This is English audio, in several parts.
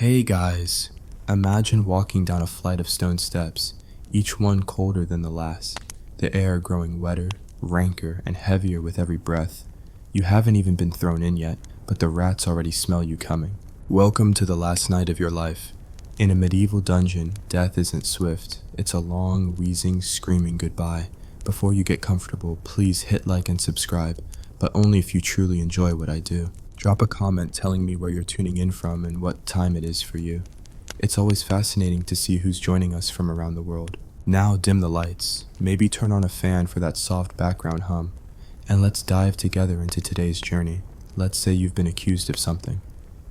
Hey guys, imagine walking down a flight of stone steps, each one colder than the last, the air growing wetter, ranker, and heavier with every breath. You haven't even been thrown in yet, but the rats already smell you coming. Welcome to the last night of your life. In a medieval dungeon, death isn't swift, it's a long, wheezing, screaming goodbye. Before you get comfortable, please hit like and subscribe, but only if you truly enjoy what I do. Drop a comment telling me where you're tuning in from and what time it is for you. It's always fascinating to see who's joining us from around the world. Now dim the lights, maybe turn on a fan for that soft background hum, and let's dive together into today's journey. Let's say you've been accused of something.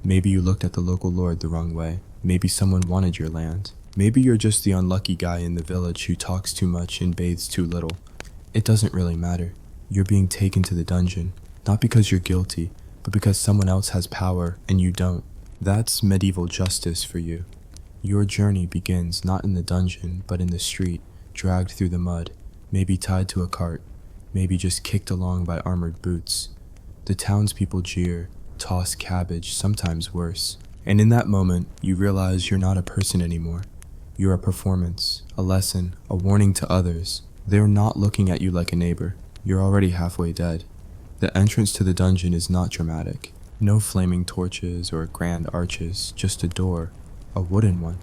Maybe you looked at the local lord the wrong way. Maybe someone wanted your land. Maybe you're just the unlucky guy in the village who talks too much and bathes too little. It doesn't really matter. You're being taken to the dungeon, not because you're guilty, but because someone else has power and you don't. That's medieval justice for you. Your journey begins not in the dungeon, but in the street, dragged through the mud, maybe tied to a cart, maybe just kicked along by armored boots. The townspeople jeer, toss cabbage, sometimes worse. And in that moment, you realize you're not a person anymore. You're a performance, a lesson, a warning to others. They're not looking at you like a neighbor. You're already halfway dead. The entrance to the dungeon is not dramatic. No flaming torches or grand arches, just a door, a wooden one,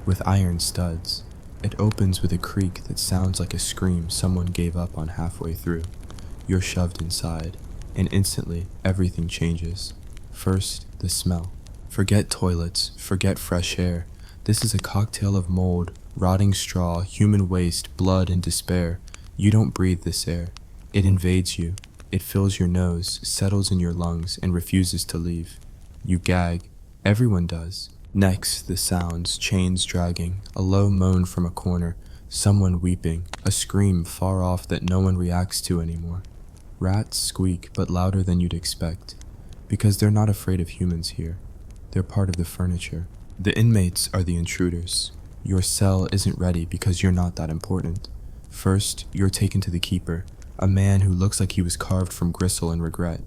with iron studs. It opens with a creak that sounds like a scream someone gave up on halfway through. You're shoved inside, and instantly everything changes. First, the smell. Forget toilets, forget fresh air. This is a cocktail of mold, rotting straw, human waste, blood, and despair. You don't breathe this air. It invades you. It fills your nose, settles in your lungs, and refuses to leave. You gag. Everyone does. Next, the sounds, chains dragging, a low moan from a corner, someone weeping, a scream far off that no one reacts to anymore. Rats squeak, but louder than you'd expect, because they're not afraid of humans here. They're part of the furniture. The inmates are the intruders. Your cell isn't ready because you're not that important. First, you're taken to the keeper, a man who looks like he was carved from gristle and regret.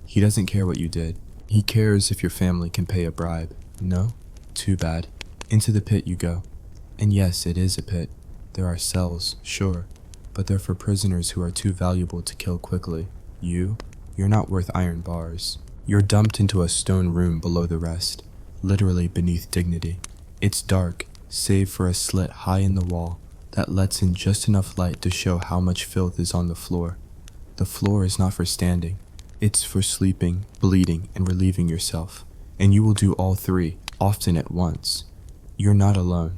He doesn't care what you did. He cares if your family can pay a bribe. No? Too bad. Into the pit you go. And yes, it is a pit. There are cells, sure, but they're for prisoners who are too valuable to kill quickly. You're not worth iron bars. You're dumped into a stone room below the rest, literally beneath dignity. It's dark, save for a slit high in the wall that lets in just enough light to show how much filth is on the floor. The floor is not for standing. It's for sleeping, bleeding, and relieving yourself. And you will do all three, often at once. You're not alone.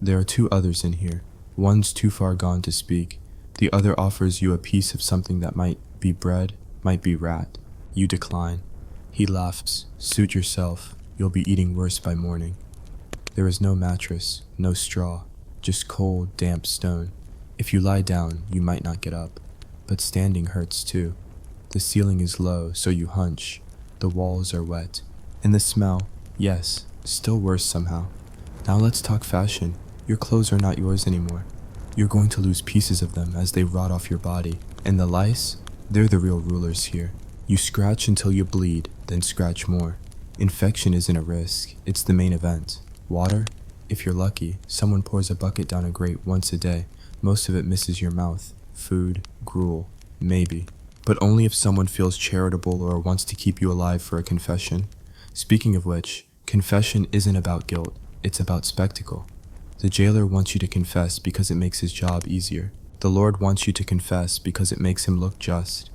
There are two others in here. One's too far gone to speak. The other offers you a piece of something that might be bread, might be rat. You decline. He laughs. Suit yourself. You'll be eating worse by morning. There is no mattress, no straw, just cold, damp stone. If you lie down, you might not get up, but standing hurts too. The ceiling is low, so you hunch. The walls are wet. And the smell, yes, still worse somehow. Now let's talk fashion. Your clothes are not yours anymore. You're going to lose pieces of them as they rot off your body. And the lice, they're the real rulers here. You scratch until you bleed, then scratch more. Infection isn't a risk, it's the main event. Water? If you're lucky, someone pours a bucket down a grate once a day. Most of it misses your mouth. Food, gruel, maybe. But only if someone feels charitable or wants to keep you alive for a confession. Speaking of which, confession isn't about guilt, it's about spectacle. The jailer wants you to confess because it makes his job easier. The Lord wants you to confess because it makes him look just.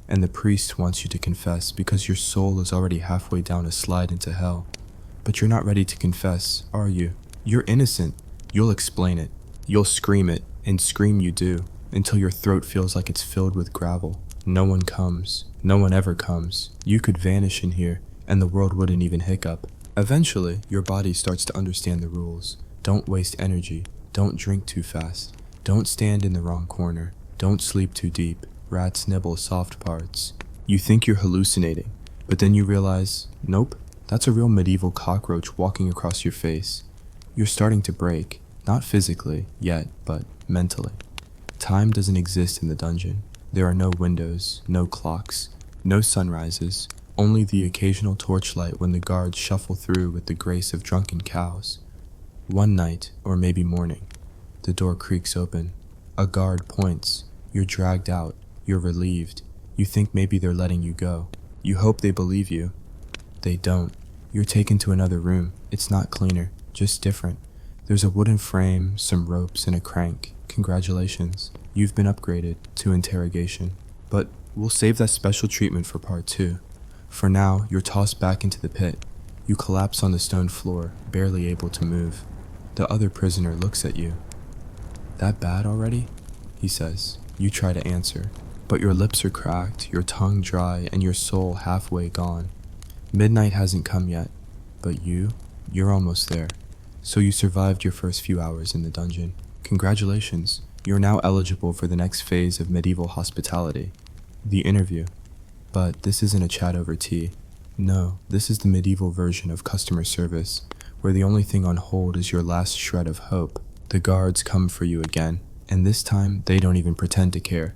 And the priest wants you to confess because your soul is already halfway down a slide into hell. But you're not ready to confess, are you? You're innocent. You'll explain it. You'll scream it, and scream you do, until your throat feels like it's filled with gravel. No one comes. No one ever comes. You could vanish in here, and the world wouldn't even hiccup. Eventually, your body starts to understand the rules. Don't waste energy. Don't drink too fast. Don't stand in the wrong corner. Don't sleep too deep. Rats nibble soft parts. You think you're hallucinating, but then you realize, nope, that's a real medieval cockroach walking across your face. You're starting to break, not physically yet, but mentally. Time doesn't exist in the dungeon. There are no windows, no clocks, no sunrises, only the occasional torchlight when the guards shuffle through with the grace of drunken cows. One night, or maybe morning, the door creaks open. A guard points. You're dragged out. You're relieved. You think maybe they're letting you go. You hope they believe you. They don't. You're taken to another room. It's not cleaner, just different. There's a wooden frame, some ropes, and a crank. Congratulations. You've been upgraded to interrogation. But we'll save that special treatment for part 2. For now, you're tossed back into the pit. You collapse on the stone floor, barely able to move. The other prisoner looks at you. "That bad already?" he says. You try to answer, but your lips are cracked, your tongue dry, and your soul halfway gone. Midnight hasn't come yet, but you're almost there. So you survived your first few hours in the dungeon. Congratulations, you're now eligible for the next phase of medieval hospitality, the interview. But this isn't a chat over tea. No, this is the medieval version of customer service, where the only thing on hold is your last shred of hope. The guards come for you again, and this time they don't even pretend to care.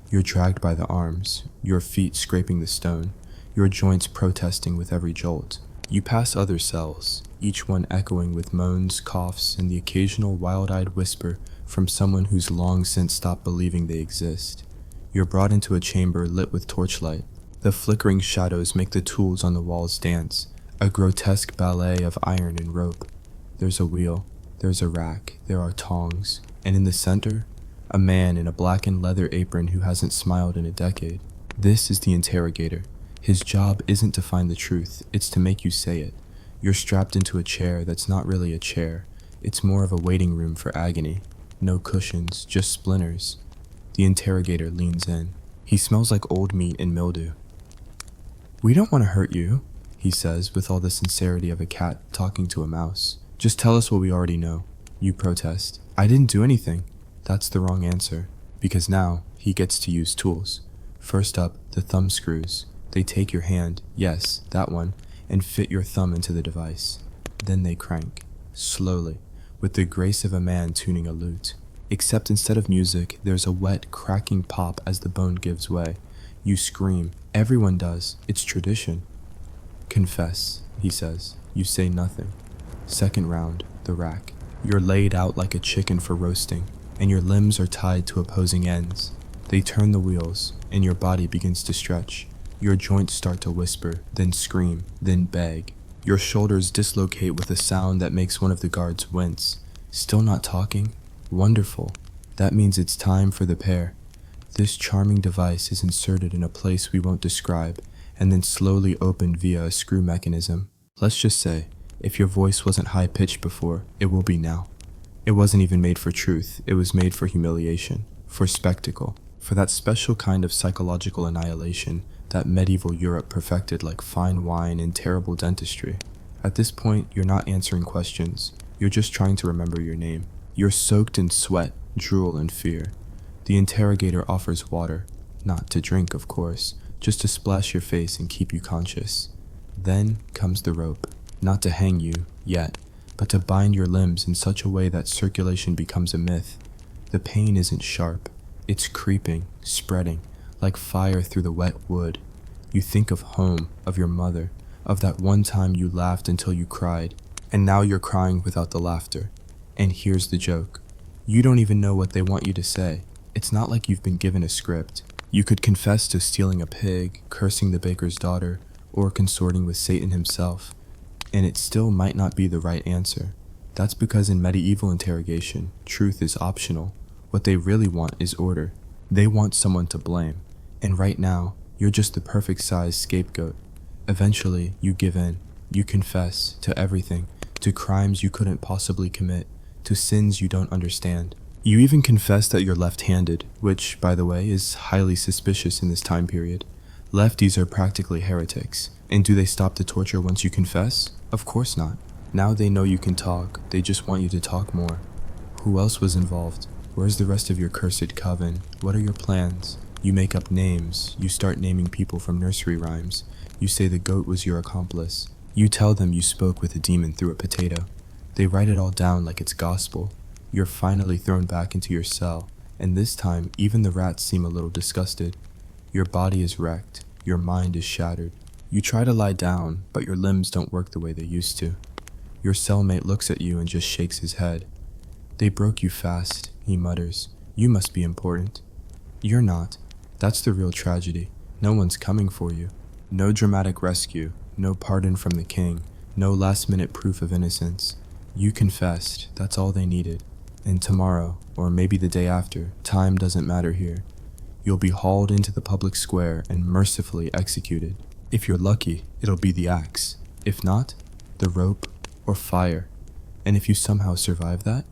You're dragged by the arms, your feet scraping the stone, your joints protesting with every jolt. You pass other cells, each one echoing with moans, coughs, and the occasional wild-eyed whisper from someone who's long since stopped believing they exist. You're brought into a chamber lit with torchlight. The flickering shadows make the tools on the walls dance, a grotesque ballet of iron and rope. There's a wheel, there's a rack, there are tongs, and in the center, a man in a blackened leather apron who hasn't smiled in a decade. This is the interrogator. His job isn't to find the truth, it's to make you say it. You're strapped into a chair that's not really a chair. It's more of a waiting room for agony. No cushions, just splinters. The interrogator leans in. He smells like old meat and mildew. "We don't want to hurt you," he says with all the sincerity of a cat talking to a mouse. "Just tell us what we already know." You protest. "I didn't do anything." That's the wrong answer, because now he gets to use tools. First up, the thumb screws. They take your hand, yes, that one, and fit your thumb into the device. Then they crank, slowly, with the grace of a man tuning a lute. Except instead of music, there's a wet, cracking pop as the bone gives way. You scream. Everyone does. It's tradition. "Confess," he says. You say nothing. Second round, the rack. You're laid out like a chicken for roasting, and your limbs are tied to opposing ends. They turn the wheels, and your body begins to stretch. Your joints start to whisper, then scream, then beg. Your shoulders dislocate with a sound that makes one of the guards wince. Still not talking? Wonderful. That means it's time for the pair. This charming device is inserted in a place we won't describe, and then slowly opened via a screw mechanism. Let's just say, if your voice wasn't high-pitched before, it will be now. It wasn't even made for truth, it was made for humiliation, for spectacle, for that special kind of psychological annihilation that medieval Europe perfected like fine wine and terrible dentistry. At this point, you're not answering questions, you're just trying to remember your name. You're soaked in sweat, drool, and fear. The interrogator offers water, not to drink, of course, just to splash your face and keep you conscious. Then comes the rope, not to hang you, yet, but to bind your limbs in such a way that circulation becomes a myth. The pain isn't sharp, it's creeping, spreading, like fire through the wet wood. You think of home, of your mother, of that one time you laughed until you cried, and now you're crying without the laughter. And here's the joke. You don't even know what they want you to say. It's not like you've been given a script. You could confess to stealing a pig, cursing the baker's daughter, or consorting with Satan himself, and it still might not be the right answer. That's because in medieval interrogation, truth is optional. What they really want is order. They want someone to blame. And right now, you're just the perfect size scapegoat. Eventually, you give in. You confess to everything, to crimes you couldn't possibly commit, to sins you don't understand. You even confess that you're left-handed, which, by the way, is highly suspicious in this time period. Lefties are practically heretics. And do they stop the torture once you confess? Of course not. Now they know you can talk, they just want you to talk more. Who else was involved? Where's the rest of your cursed coven? What are your plans? You make up names, you start naming people from nursery rhymes. You say the goat was your accomplice. You tell them you spoke with a demon through a potato. They write it all down like it's gospel. You're finally thrown back into your cell, and this time even the rats seem a little disgusted. Your body is wrecked, your mind is shattered. You try to lie down, but your limbs don't work the way they used to. Your cellmate looks at you and just shakes his head. They broke you fast, he mutters. You must be important. You're not. That's the real tragedy. No one's coming for you. No dramatic rescue, no pardon from the king, no last-minute proof of innocence. You confessed, that's all they needed. And tomorrow, or maybe the day after, time doesn't matter here. You'll be hauled into the public square and mercifully executed. If you're lucky, it'll be the axe. If not, the rope or fire. And if you somehow survive that,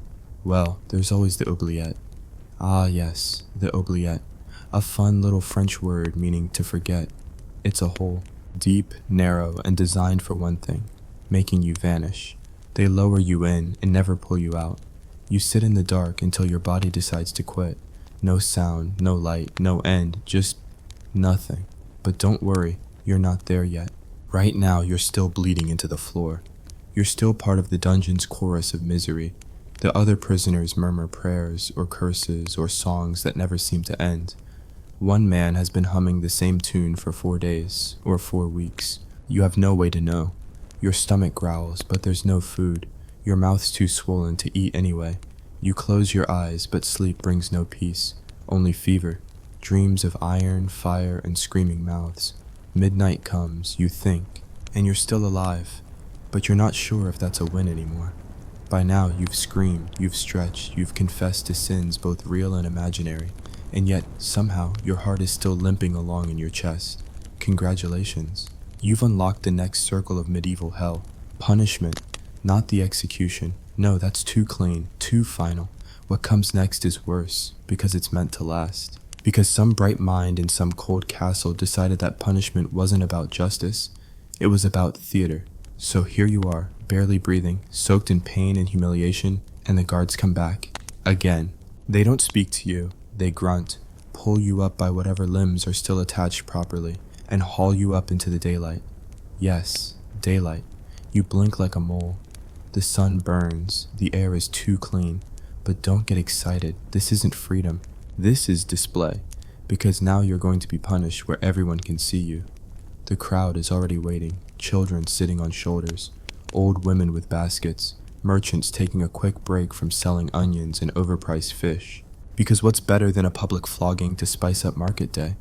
well, there's always the oubliette. Ah yes, the oubliette. A fun little French word meaning to forget. It's a hole, deep, narrow, and designed for one thing, making you vanish. They lower you in and never pull you out. You sit in the dark until your body decides to quit. No sound, no light, no end, just nothing. But don't worry, you're not there yet. Right now, you're still bleeding into the floor. You're still part of the dungeon's chorus of misery. The other prisoners murmur prayers or curses or songs that never seem to end. One man has been humming the same tune for 4 days or 4 weeks. You have no way to know. Your stomach growls, but there's no food. Your mouth's too swollen to eat anyway. You close your eyes, but sleep brings no peace, only fever, dreams of iron, fire, and screaming mouths. Midnight comes, you think, and you're still alive, but you're not sure if that's a win anymore. By now, you've screamed, you've stretched, you've confessed to sins both real and imaginary, and yet, somehow, your heart is still limping along in your chest. Congratulations. You've unlocked the next circle of medieval hell. Punishment, not the execution. No, that's too clean, too final. What comes next is worse, because it's meant to last. Because some bright mind in some cold castle decided that punishment wasn't about justice, it was about theater. So here you are, barely breathing, soaked in pain and humiliation, and the guards come back. Again. They don't speak to you, they grunt, pull you up by whatever limbs are still attached properly, and haul you up into the daylight. Yes, daylight. You blink like a mole. The sun burns, the air is too clean, but don't get excited, this isn't freedom. This is display, because now you're going to be punished where everyone can see you. The crowd is already waiting, children sitting on shoulders, old women with baskets, merchants taking a quick break from selling onions and overpriced fish. Because what's better than a public flogging to spice up market day?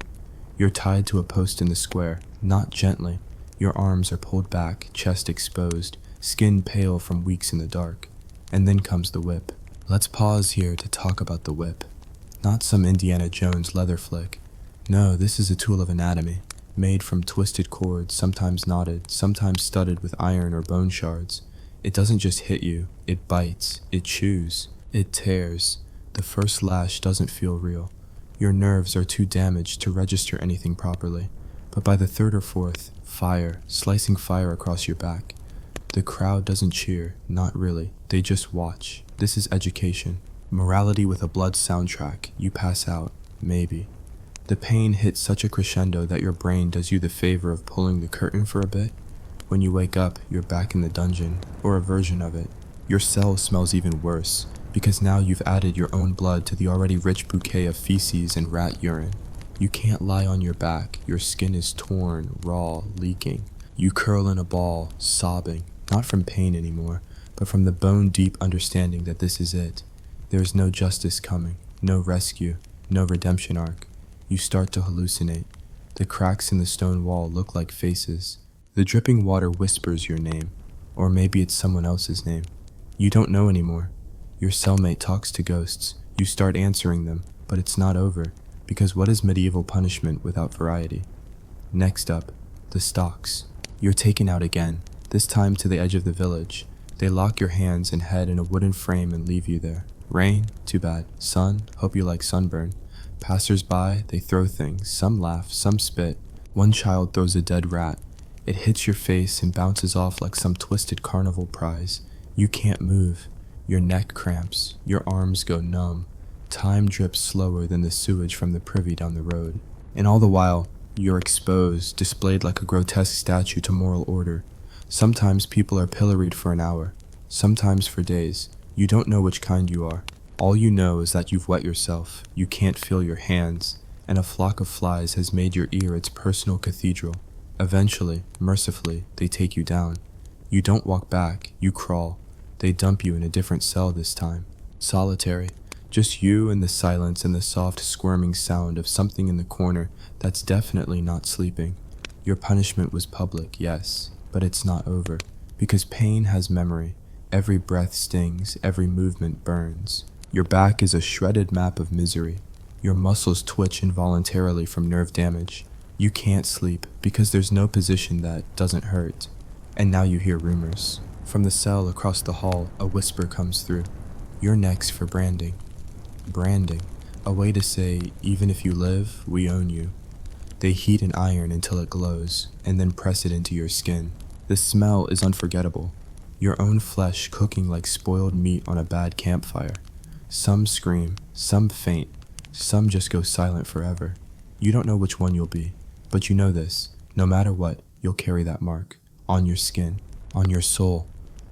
You're tied to a post in the square, not gently. Your arms are pulled back, chest exposed, skin pale from weeks in the dark. And then comes the whip. Let's pause here to talk about the whip. Not some Indiana Jones leather flick. No, this is a tool of anatomy, made from twisted cords, sometimes knotted, sometimes studded with iron or bone shards. It doesn't just hit you, it bites, it chews, it tears. The first lash doesn't feel real. Your nerves are too damaged to register anything properly. But by the third or fourth, fire, slicing fire across your back. The crowd doesn't cheer, not really, they just watch. This is education. Morality with a blood soundtrack. You pass out, maybe. The pain hits such a crescendo that your brain does you the favor of pulling the curtain for a bit. When you wake up, you're back in the dungeon, or a version of it. Your cell smells even worse, because now you've added your own blood to the already rich bouquet of feces and rat urine. You can't lie on your back, your skin is torn, raw, leaking. You curl in a ball, sobbing, not from pain anymore, but from the bone-deep understanding that this is it. There is no justice coming, no rescue, no redemption arc. You start to hallucinate. The cracks in the stone wall look like faces. The dripping water whispers your name, or maybe it's someone else's name. You don't know anymore. Your cellmate talks to ghosts. You start answering them, but it's not over, because what is medieval punishment without variety? Next up, the stocks. You're taken out again, this time to the edge of the village. They lock your hands and head in a wooden frame and leave you there. Rain? Too bad. Sun? Hope you like sunburn. Passers-by, they throw things. Some laugh, some spit. One child throws a dead rat. It hits your face and bounces off like some twisted carnival prize. You can't move. Your neck cramps. Your arms go numb. Time drips slower than the sewage from the privy down the road. And all the while, you're exposed, displayed like a grotesque statue to moral order. Sometimes people are pilloried for an hour. Sometimes for days. You don't know which kind you are. All you know is that you've wet yourself, you can't feel your hands, and a flock of flies has made your ear its personal cathedral. Eventually, mercifully, they take you down. You don't walk back, you crawl. They dump you in a different cell this time. Solitary. Just you and the silence and the soft squirming sound of something in the corner that's definitely not sleeping. Your punishment was public, yes, but it's not over. Because pain has memory. Every breath stings, every movement burns. Your back is a shredded map of misery. Your muscles twitch involuntarily from nerve damage. You can't sleep because there's no position that doesn't hurt. And now you hear rumors. From the cell across the hall, a whisper comes through. You're next for branding. Branding, a way to say, even if you live, we own you. They heat an iron until it glows, and then press it into your skin. The smell is unforgettable. Your own flesh cooking like spoiled meat on a bad campfire. Some scream, some faint, some just go silent forever. You don't know which one you'll be, but you know this. No matter what, you'll carry that mark. On your skin, on your soul.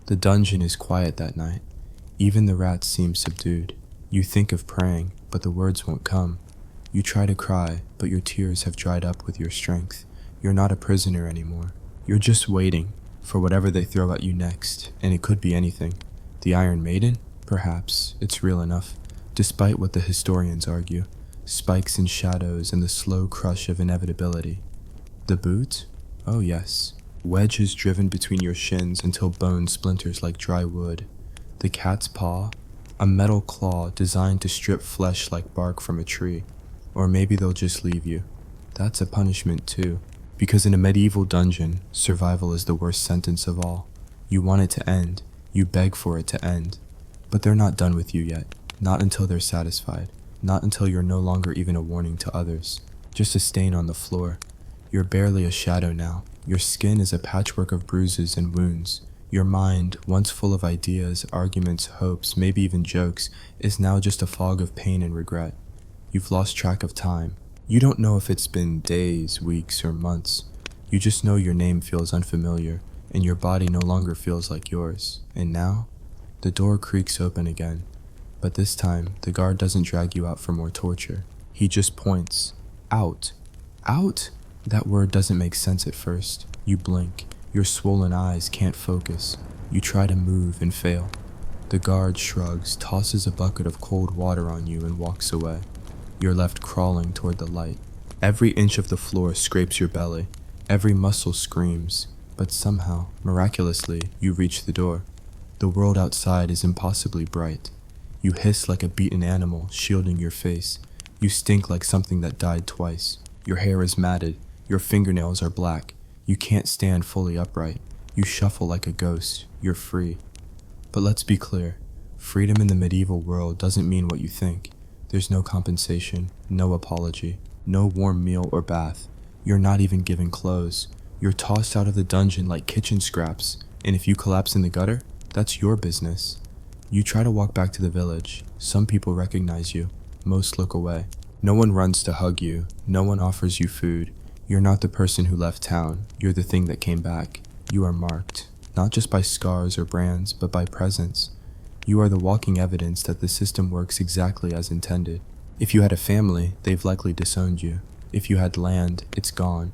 The dungeon is quiet that night. Even the rats seem subdued. You think of praying, but the words won't come. You try to cry, but your tears have dried up with your strength. You're not a prisoner anymore. You're just waiting for whatever they throw at you next, and it could be anything. The Iron Maiden? Perhaps. It's real enough, despite what the historians argue. Spikes and shadows and the slow crush of inevitability. The boot? Oh yes. Wedges driven between your shins until bone splinters like dry wood. The cat's paw? A metal claw designed to strip flesh like bark from a tree. Or maybe they'll just leave you. That's a punishment too. Because in a medieval dungeon, survival is the worst sentence of all. You want it to end. You beg for it to end. But they're not done with you yet. Not until they're satisfied. Not until you're no longer even a warning to others. Just a stain on the floor. You're barely a shadow now. Your skin is a patchwork of bruises and wounds. Your mind, once full of ideas, arguments, hopes, maybe even jokes, is now just a fog of pain and regret. You've lost track of time. You don't know if it's been days, weeks, or months. You just know your name feels unfamiliar, and your body no longer feels like yours. And now, the door creaks open again. But this time, the guard doesn't drag you out for more torture. He just points. Out. Out? That word doesn't make sense at first. You blink. Your swollen eyes can't focus. You try to move and fail. The guard shrugs, tosses a bucket of cold water on you, and walks away. You're left crawling toward the light. Every inch of the floor scrapes your belly. Every muscle screams. But somehow, miraculously, you reach the door. The world outside is impossibly bright. You hiss like a beaten animal, shielding your face. You stink like something that died twice. Your hair is matted. Your fingernails are black. You can't stand fully upright. You shuffle like a ghost. You're free. But let's be clear. Freedom in the medieval world doesn't mean what you think. There's no compensation, no apology, no warm meal or bath. You're not even given clothes. You're tossed out of the dungeon like kitchen scraps, and if you collapse in the gutter, that's your business. You try to walk back to the village. Some people recognize you. Most look away. No one runs to hug you. No one offers you food. You're not the person who left town. You're the thing that came back. You are marked, not just by scars or brands, but by presence. You are the walking evidence that the system works exactly as intended. If you had a family, they've likely disowned you. If you had land, it's gone.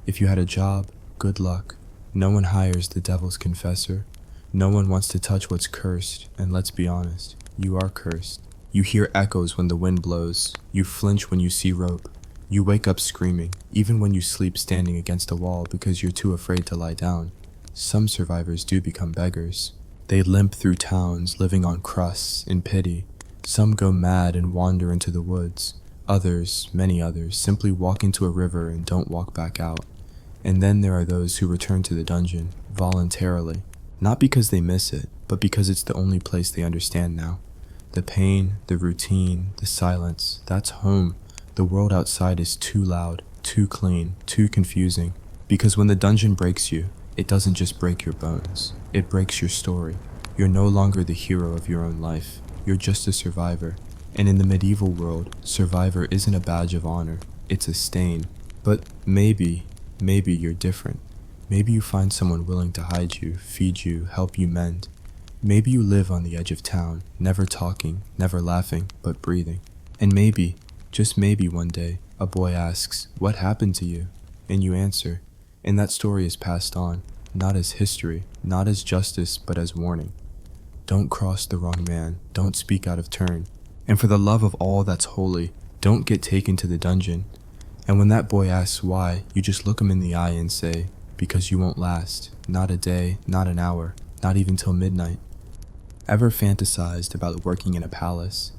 If you had a job, good luck. No one hires the devil's confessor. No one wants to touch what's cursed, and let's be honest, you are cursed. You hear echoes when the wind blows. You flinch when you see rope. You wake up screaming, even when you sleep standing against a wall because you're too afraid to lie down. Some survivors do become beggars. They limp through towns, living on crusts, in pity. Some go mad and wander into the woods. Others, many others, simply walk into a river and don't walk back out. And then there are those who return to the dungeon, voluntarily. Not because they miss it, but because it's the only place they understand now. The pain, the routine, the silence, that's home. The world outside is too loud, too clean, too confusing. Because when the dungeon breaks you, it doesn't just break your bones. It breaks your story. You're no longer the hero of your own life. You're just a survivor. And in the medieval world, survivor isn't a badge of honor. It's a stain. But maybe you're different. Maybe you find someone willing to hide you, feed you, help you mend. Maybe you live on the edge of town, never talking, never laughing, but breathing. And maybe, just maybe one day, a boy asks, "What happened to you?" And you answer, And that story is passed on, not as history, not as justice, but as warning. Don't cross the wrong man, don't speak out of turn. And for the love of all that's holy, don't get taken to the dungeon. And when that boy asks why, you just look him in the eye and say, because you won't last, not a day, not an hour, not even till midnight. Ever fantasized about working in a palace,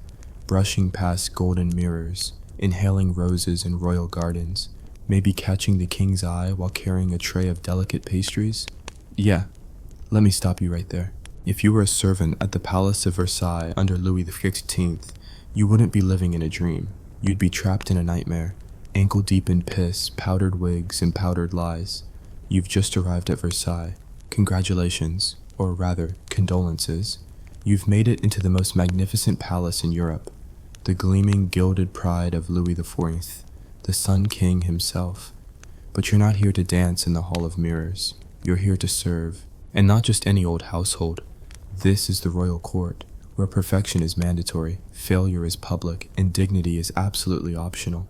brushing past golden mirrors, inhaling roses in royal gardens, maybe catching the king's eye while carrying a tray of delicate pastries? Yeah, let me stop you right there. If you were a servant at the Palace of Versailles under Louis XV, you wouldn't be living in a dream. You'd be trapped in a nightmare, ankle deep in piss, powdered wigs, and powdered lies. You've just arrived at Versailles. Congratulations, or rather, condolences. You've made it into the most magnificent palace in Europe, the gleaming gilded pride of Louis XIV, the Sun King himself. But you're not here to dance in the Hall of Mirrors. You're here to serve, and not just any old household. This is the royal court, where perfection is mandatory, failure is public, and dignity is absolutely optional.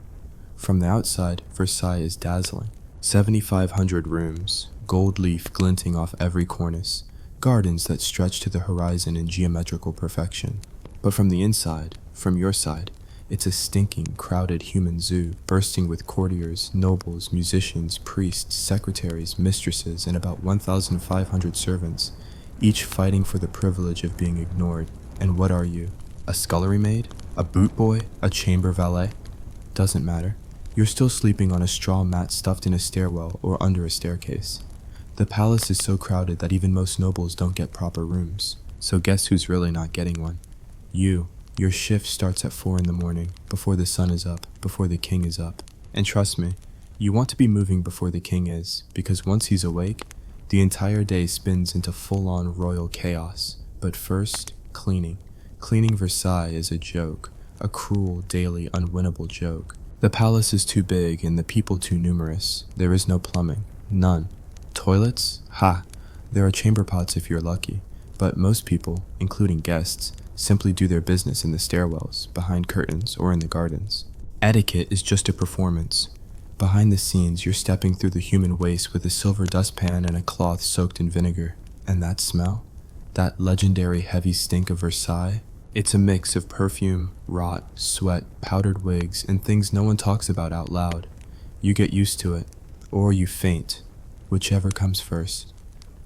From the outside, Versailles is dazzling. 7,500 rooms, gold leaf glinting off every cornice, gardens that stretch to the horizon in geometrical perfection. But from the inside, from your side, it's a stinking, crowded human zoo, bursting with courtiers, nobles, musicians, priests, secretaries, mistresses, and about 1,500 servants, each fighting for the privilege of being ignored. And what are you? A scullery maid? A boot boy? A chamber valet? Doesn't matter. You're still sleeping on a straw mat stuffed in a stairwell or under a staircase. The palace is so crowded that even most nobles don't get proper rooms. So guess who's really not getting one? You. Your shift starts at 4 in the morning, before the sun is up, before the king is up. And trust me, you want to be moving before the king is, because once he's awake, the entire day spins into full-on royal chaos. But first, cleaning. Cleaning Versailles is a joke, a cruel, daily, unwinnable joke. The palace is too big and the people too numerous. There is no plumbing. None. Toilets? Ha! There are chamber pots if you're lucky. But most people, including guests, simply do their business in the stairwells, behind curtains, or in the gardens. Etiquette is just a performance. Behind the scenes, you're stepping through the human waste with a silver dustpan and a cloth soaked in vinegar. And that smell? That legendary heavy stink of Versailles? It's a mix of perfume, rot, sweat, powdered wigs, and things no one talks about out loud. You get used to it, or you faint, whichever comes first.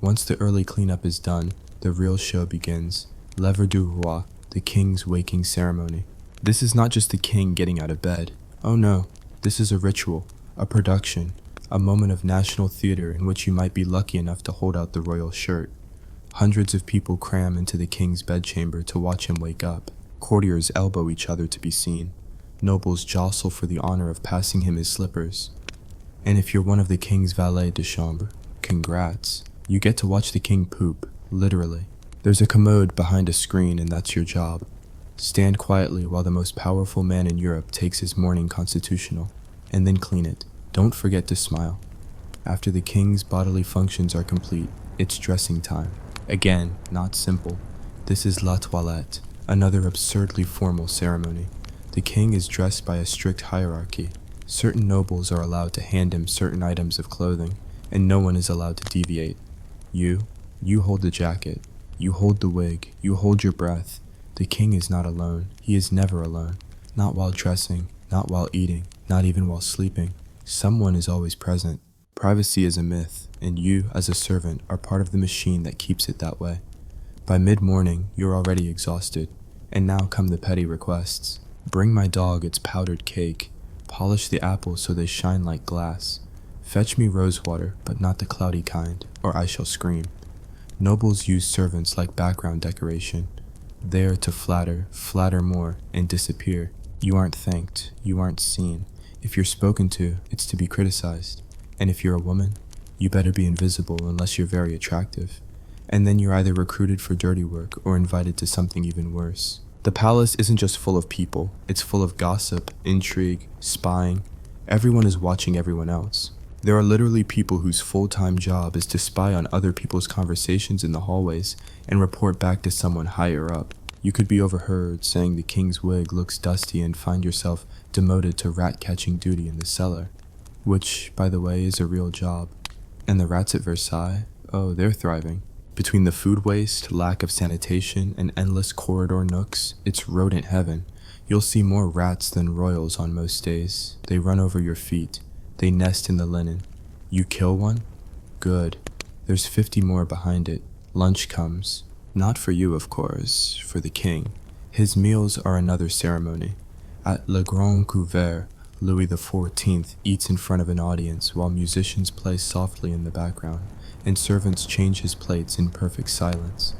Once the early cleanup is done, the real show begins. Lever du roi, the king's waking ceremony. This is not just the king getting out of bed. Oh no, this is a ritual, a production, a moment of national theater in which you might be lucky enough to hold out the royal shirt. Hundreds of people cram into the king's bedchamber to watch him wake up. Courtiers elbow each other to be seen. Nobles jostle for the honor of passing him his slippers. And if you're one of the king's valets de chambre, congrats. You get to watch the king poop, literally. There's a commode behind a screen and that's your job. Stand quietly while the most powerful man in Europe takes his morning constitutional, and then clean it. Don't forget to smile. After the king's bodily functions are complete, it's dressing time. Again, not simple. This is la toilette, another absurdly formal ceremony. The king is dressed by a strict hierarchy. Certain nobles are allowed to hand him certain items of clothing, and no one is allowed to deviate. You hold the jacket. You hold the wig. You hold your breath. The king is not alone. He is never alone. Not while dressing, not while eating, not even while sleeping. Someone is always present. Privacy is a myth, and you, as a servant, are part of the machine that keeps it that way. By mid-morning, you're already exhausted, and now come the petty requests. Bring my dog its powdered cake. Polish the apples so they shine like glass. Fetch me rose water, but not the cloudy kind, or I shall scream. Nobles use servants like background decoration. There to flatter, flatter more, and disappear. You aren't thanked, you aren't seen. If you're spoken to, it's to be criticized. And if you're a woman, you better be invisible unless you're very attractive. And then you're either recruited for dirty work or invited to something even worse. The palace isn't just full of people, it's full of gossip, intrigue, spying. Everyone is watching everyone else. There are literally people whose full-time job is to spy on other people's conversations in the hallways and report back to someone higher up. You could be overheard saying the king's wig looks dusty and find yourself demoted to rat-catching duty in the cellar. Which, by the way, is a real job. And the rats at Versailles? Oh, they're thriving. Between the food waste, lack of sanitation, and endless corridor nooks, it's rodent heaven. You'll see more rats than royals on most days. They run over your feet. They nest in the linen. You kill one? Good. There's 50 more behind it. Lunch comes. Not for you, of course, for the king. His meals are another ceremony. At Le Grand Couvert, Louis XIV eats in front of an audience while musicians play softly in the background, and servants change his plates in perfect silence.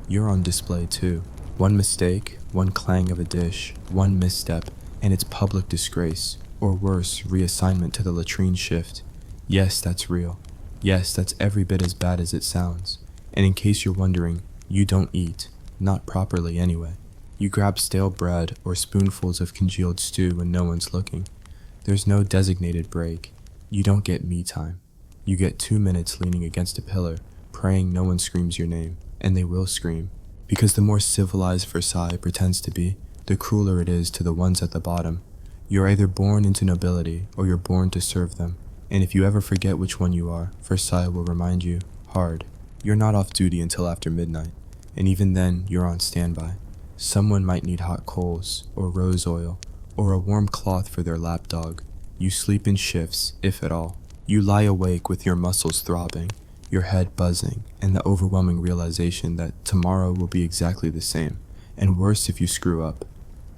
You're on display too. One mistake, one clang of a dish, one misstep, and it's public disgrace, or worse, reassignment to the latrine shift. Yes, that's real. Yes, that's every bit as bad as it sounds. And in case you're wondering, you don't eat. Not properly anyway. You grab stale bread or spoonfuls of congealed stew when no one's looking. There's no designated break. You don't get me time. You get 2 minutes leaning against a pillar, praying no one screams your name, and they will scream. Because the more civilized Versailles pretends to be, the crueler it is to the ones at the bottom. You're either born into nobility, or you're born to serve them. And if you ever forget which one you are, Versailles will remind you, hard. You're not off duty until after midnight, and even then, you're on standby. Someone might need hot coals, or rose oil, or a warm cloth for their lapdog. You sleep in shifts, if at all. You lie awake with your muscles throbbing, your head buzzing, and the overwhelming realization that tomorrow will be exactly the same, and worse if you screw up.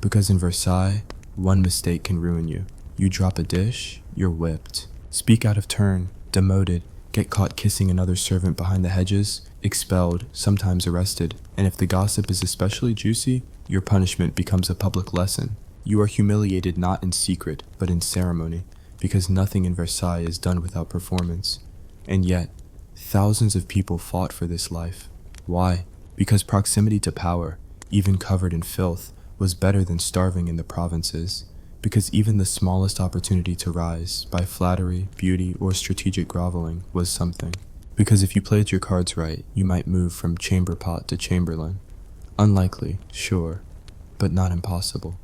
Because in Versailles, one mistake can ruin you. You drop a dish, you're whipped. Speak out of turn, demoted, get caught kissing another servant behind the hedges, expelled, sometimes arrested, and if the gossip is especially juicy, your punishment becomes a public lesson. You are humiliated not in secret, but in ceremony, because nothing in Versailles is done without performance. And yet, thousands of people fought for this life. Why? Because proximity to power, even covered in filth, was better than starving in the provinces. Because even the smallest opportunity to rise, by flattery, beauty, or strategic groveling, was something. Because if you played your cards right, you might move from chamber pot to chamberlain. Unlikely, sure, but not impossible.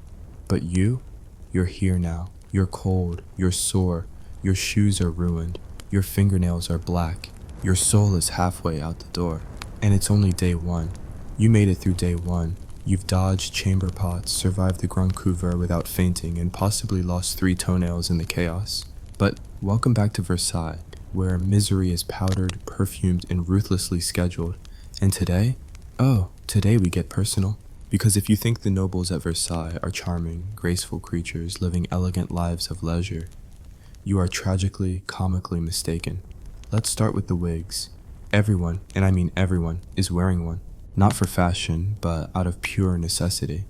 But you're here now. You're cold, you're sore, your shoes are ruined, your fingernails are black, your soul is halfway out the door. And it's only day one. You made it through day one. You've dodged chamber pots, survived the Grand Couvert without fainting, and possibly lost 3 toenails in the chaos. But welcome back to Versailles, where misery is powdered, perfumed, and ruthlessly scheduled. And today? Oh, today we get personal. Because if you think the nobles at Versailles are charming, graceful creatures living elegant lives of leisure, you are tragically, comically mistaken. Let's start with the wigs. Everyone, and I mean everyone, is wearing one. Not for fashion, but out of pure necessity.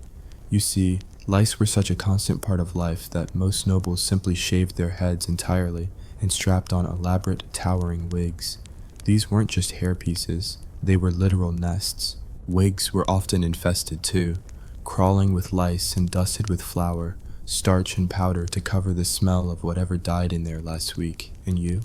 You see, lice were such a constant part of life that most nobles simply shaved their heads entirely and strapped on elaborate, towering wigs. These weren't just hairpieces, they were literal nests. Wigs were often infested too, crawling with lice and dusted with flour, starch and powder to cover the smell of whatever died in there last week. And you?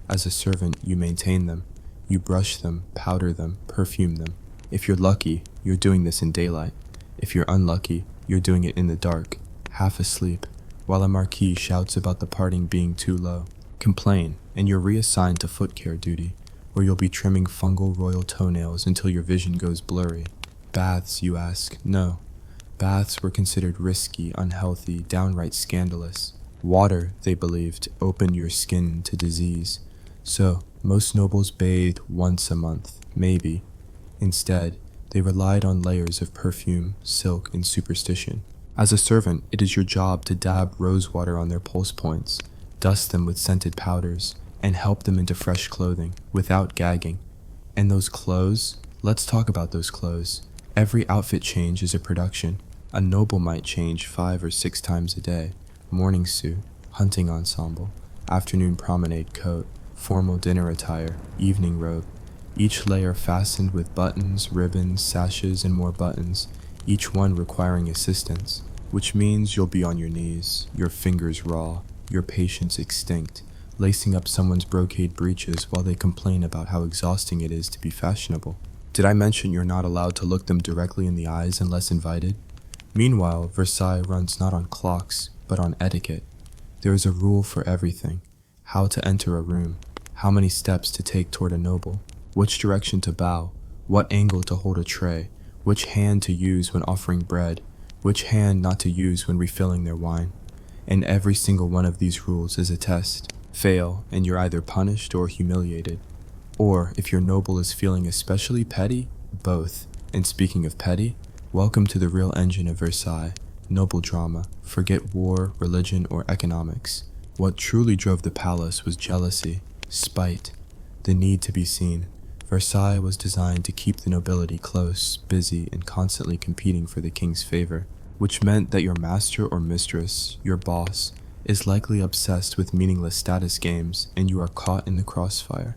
As a servant, you maintain them. You brush them, powder them, perfume them. If you're lucky, you're doing this in daylight. If you're unlucky, you're doing it in the dark, half asleep, while a marquis shouts about the parting being too low. Complain, and you're reassigned to foot care duty, where you'll be trimming fungal royal toenails until your vision goes blurry. Baths, you ask? No. Baths were considered risky, unhealthy, downright scandalous. Water, they believed, opened your skin to disease. So, most nobles bathed once a month, maybe. Instead, they relied on layers of perfume, silk, and superstition. As a servant, it is your job to dab rose water on their pulse points, dust them with scented powders, and help them into fresh clothing, without gagging. And those clothes? Let's talk about those clothes. Every outfit change is a production. A noble might change 5 or 6 times a day. Morning suit, hunting ensemble, afternoon promenade coat, formal dinner attire, evening robe. Each layer fastened with buttons, ribbons, sashes, and more buttons, each one requiring assistance, which means you'll be on your knees, your fingers raw, your patience extinct, lacing up someone's brocade breeches while they complain about how exhausting it is to be fashionable. Did I mention you're not allowed to look them directly in the eyes unless invited? Meanwhile, Versailles runs not on clocks, but on etiquette. There is a rule for everything: how to enter a room, how many steps to take toward a noble, which direction to bow, what angle to hold a tray, which hand to use when offering bread, which hand not to use when refilling their wine. And every single one of these rules is a test. Fail, and you're either punished or humiliated. Or, if your noble is feeling especially petty, both. And speaking of petty, welcome to the real engine of Versailles, noble drama. Forget war, religion, or economics. What truly drove the palace was jealousy, spite, the need to be seen. Versailles was designed to keep the nobility close, busy, and constantly competing for the king's favor, which meant that your master or mistress, your boss, is likely obsessed with meaningless status games, and you are caught in the crossfire.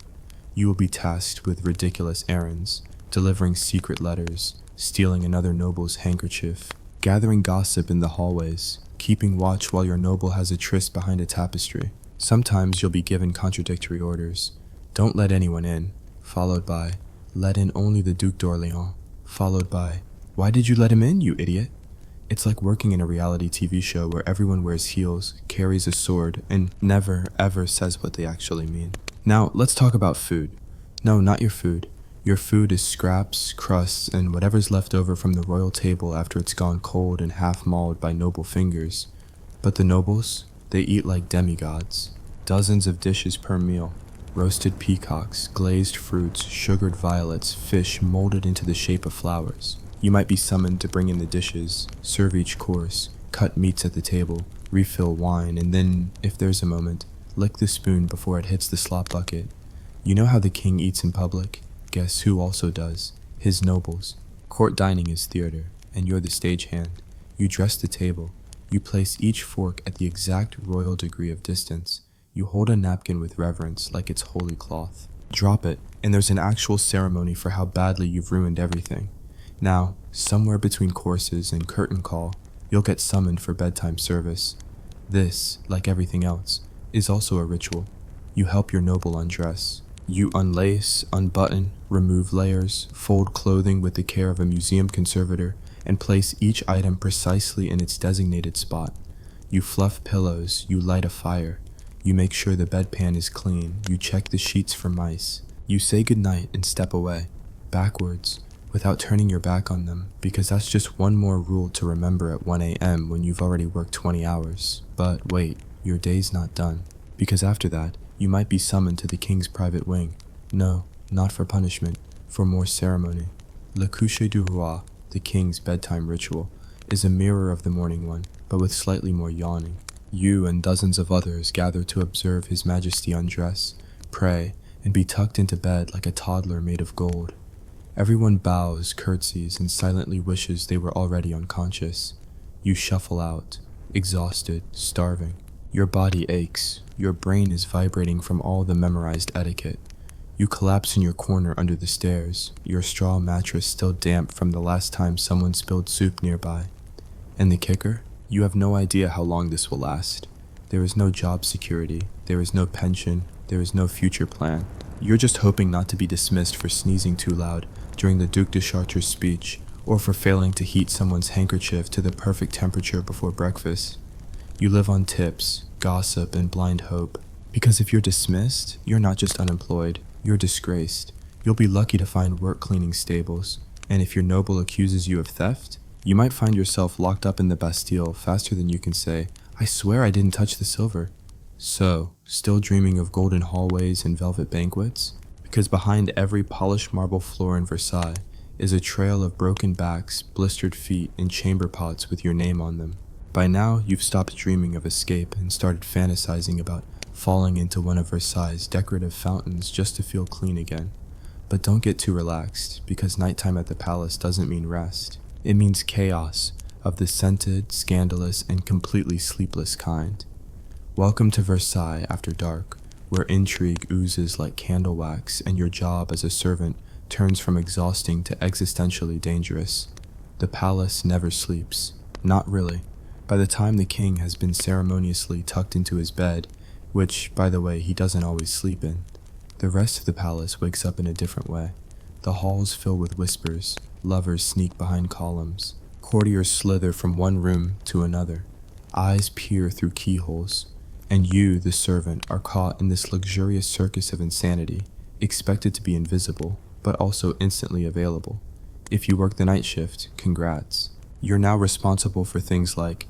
You will be tasked with ridiculous errands, delivering secret letters, stealing another noble's handkerchief, gathering gossip in the hallways, keeping watch while your noble has a tryst behind a tapestry. Sometimes you'll be given contradictory orders. Don't let anyone in, followed by, let in only the Duc d'Orléans, followed by, why did you let him in, you idiot? It's like working in a reality TV show where everyone wears heels, carries a sword, and never, ever says what they actually mean. Now, let's talk about food. No, not your food. Your food is scraps, crusts, and whatever's left over from the royal table after it's gone cold and half mauled by noble fingers. But the nobles, they eat like demigods. Dozens of dishes per meal. Roasted peacocks, glazed fruits, sugared violets, fish molded into the shape of flowers. You might be summoned to bring in the dishes, serve each course, cut meats at the table, refill wine, and then, if there's a moment, lick the spoon before it hits the slop bucket. You know how the king eats in public? Guess who also does? His nobles. Court dining is theater, and you're the stagehand. You dress the table. You place each fork at the exact royal degree of distance. You hold a napkin with reverence like it's holy cloth. Drop it, and there's an actual ceremony for how badly you've ruined everything. Now, somewhere between courses and curtain call, you'll get summoned for bedtime service. This, like everything else, is also a ritual. You help your noble undress. You unlace, unbutton, remove layers, fold clothing with the care of a museum conservator, and place each item precisely in its designated spot. You fluff pillows, you light a fire. You make sure the bedpan is clean, you check the sheets for mice. You say goodnight and step away, backwards, without turning your back on them, because that's just one more rule to remember at 1 a.m. when you've already worked 20 hours. But wait, your day's not done, because after that, you might be summoned to the king's private wing. No, not for punishment, for more ceremony. Le coucher du roi, the king's bedtime ritual, is a mirror of the morning one, but with slightly more yawning. You and dozens of others gather to observe His Majesty undress, pray, and be tucked into bed like a toddler made of gold. Everyone bows, curtsies, and silently wishes they were already unconscious. You shuffle out, exhausted, starving. Your body aches. Your brain is vibrating from all the memorized etiquette. You collapse in your corner under the stairs, your straw mattress still damp from the last time someone spilled soup nearby. And the kicker? You have no idea how long this will last. There is no job security. There is no pension. There is no future plan. You're just hoping not to be dismissed for sneezing too loud during the Duc de Chartres' speech, or for failing to heat someone's handkerchief to the perfect temperature before breakfast. You live on tips, gossip, and blind hope. Because if you're dismissed, you're not just unemployed, you're disgraced. You'll be lucky to find work cleaning stables, and if your noble accuses you of theft, you might find yourself locked up in the Bastille faster than you can say, I swear I didn't touch the silver. So, still dreaming of golden hallways and velvet banquets? Because behind every polished marble floor in Versailles is a trail of broken backs, blistered feet, and chamber pots with your name on them. By now, you've stopped dreaming of escape and started fantasizing about falling into one of Versailles' decorative fountains just to feel clean again. But don't get too relaxed, because nighttime at the palace doesn't mean rest. It means chaos of the scented, scandalous, and completely sleepless kind. Welcome to Versailles after dark, where intrigue oozes like candle wax and your job as a servant turns from exhausting to existentially dangerous. The palace never sleeps. Not really. By the time the king has been ceremoniously tucked into his bed, which, by the way, he doesn't always sleep in, the rest of the palace wakes up in a different way. The halls fill with whispers, lovers sneak behind columns, courtiers slither from one room to another, eyes peer through keyholes, And you, the servant, are caught in this luxurious circus of insanity, expected to be invisible, but also instantly available. If you work the night shift, congrats. You're now responsible for things like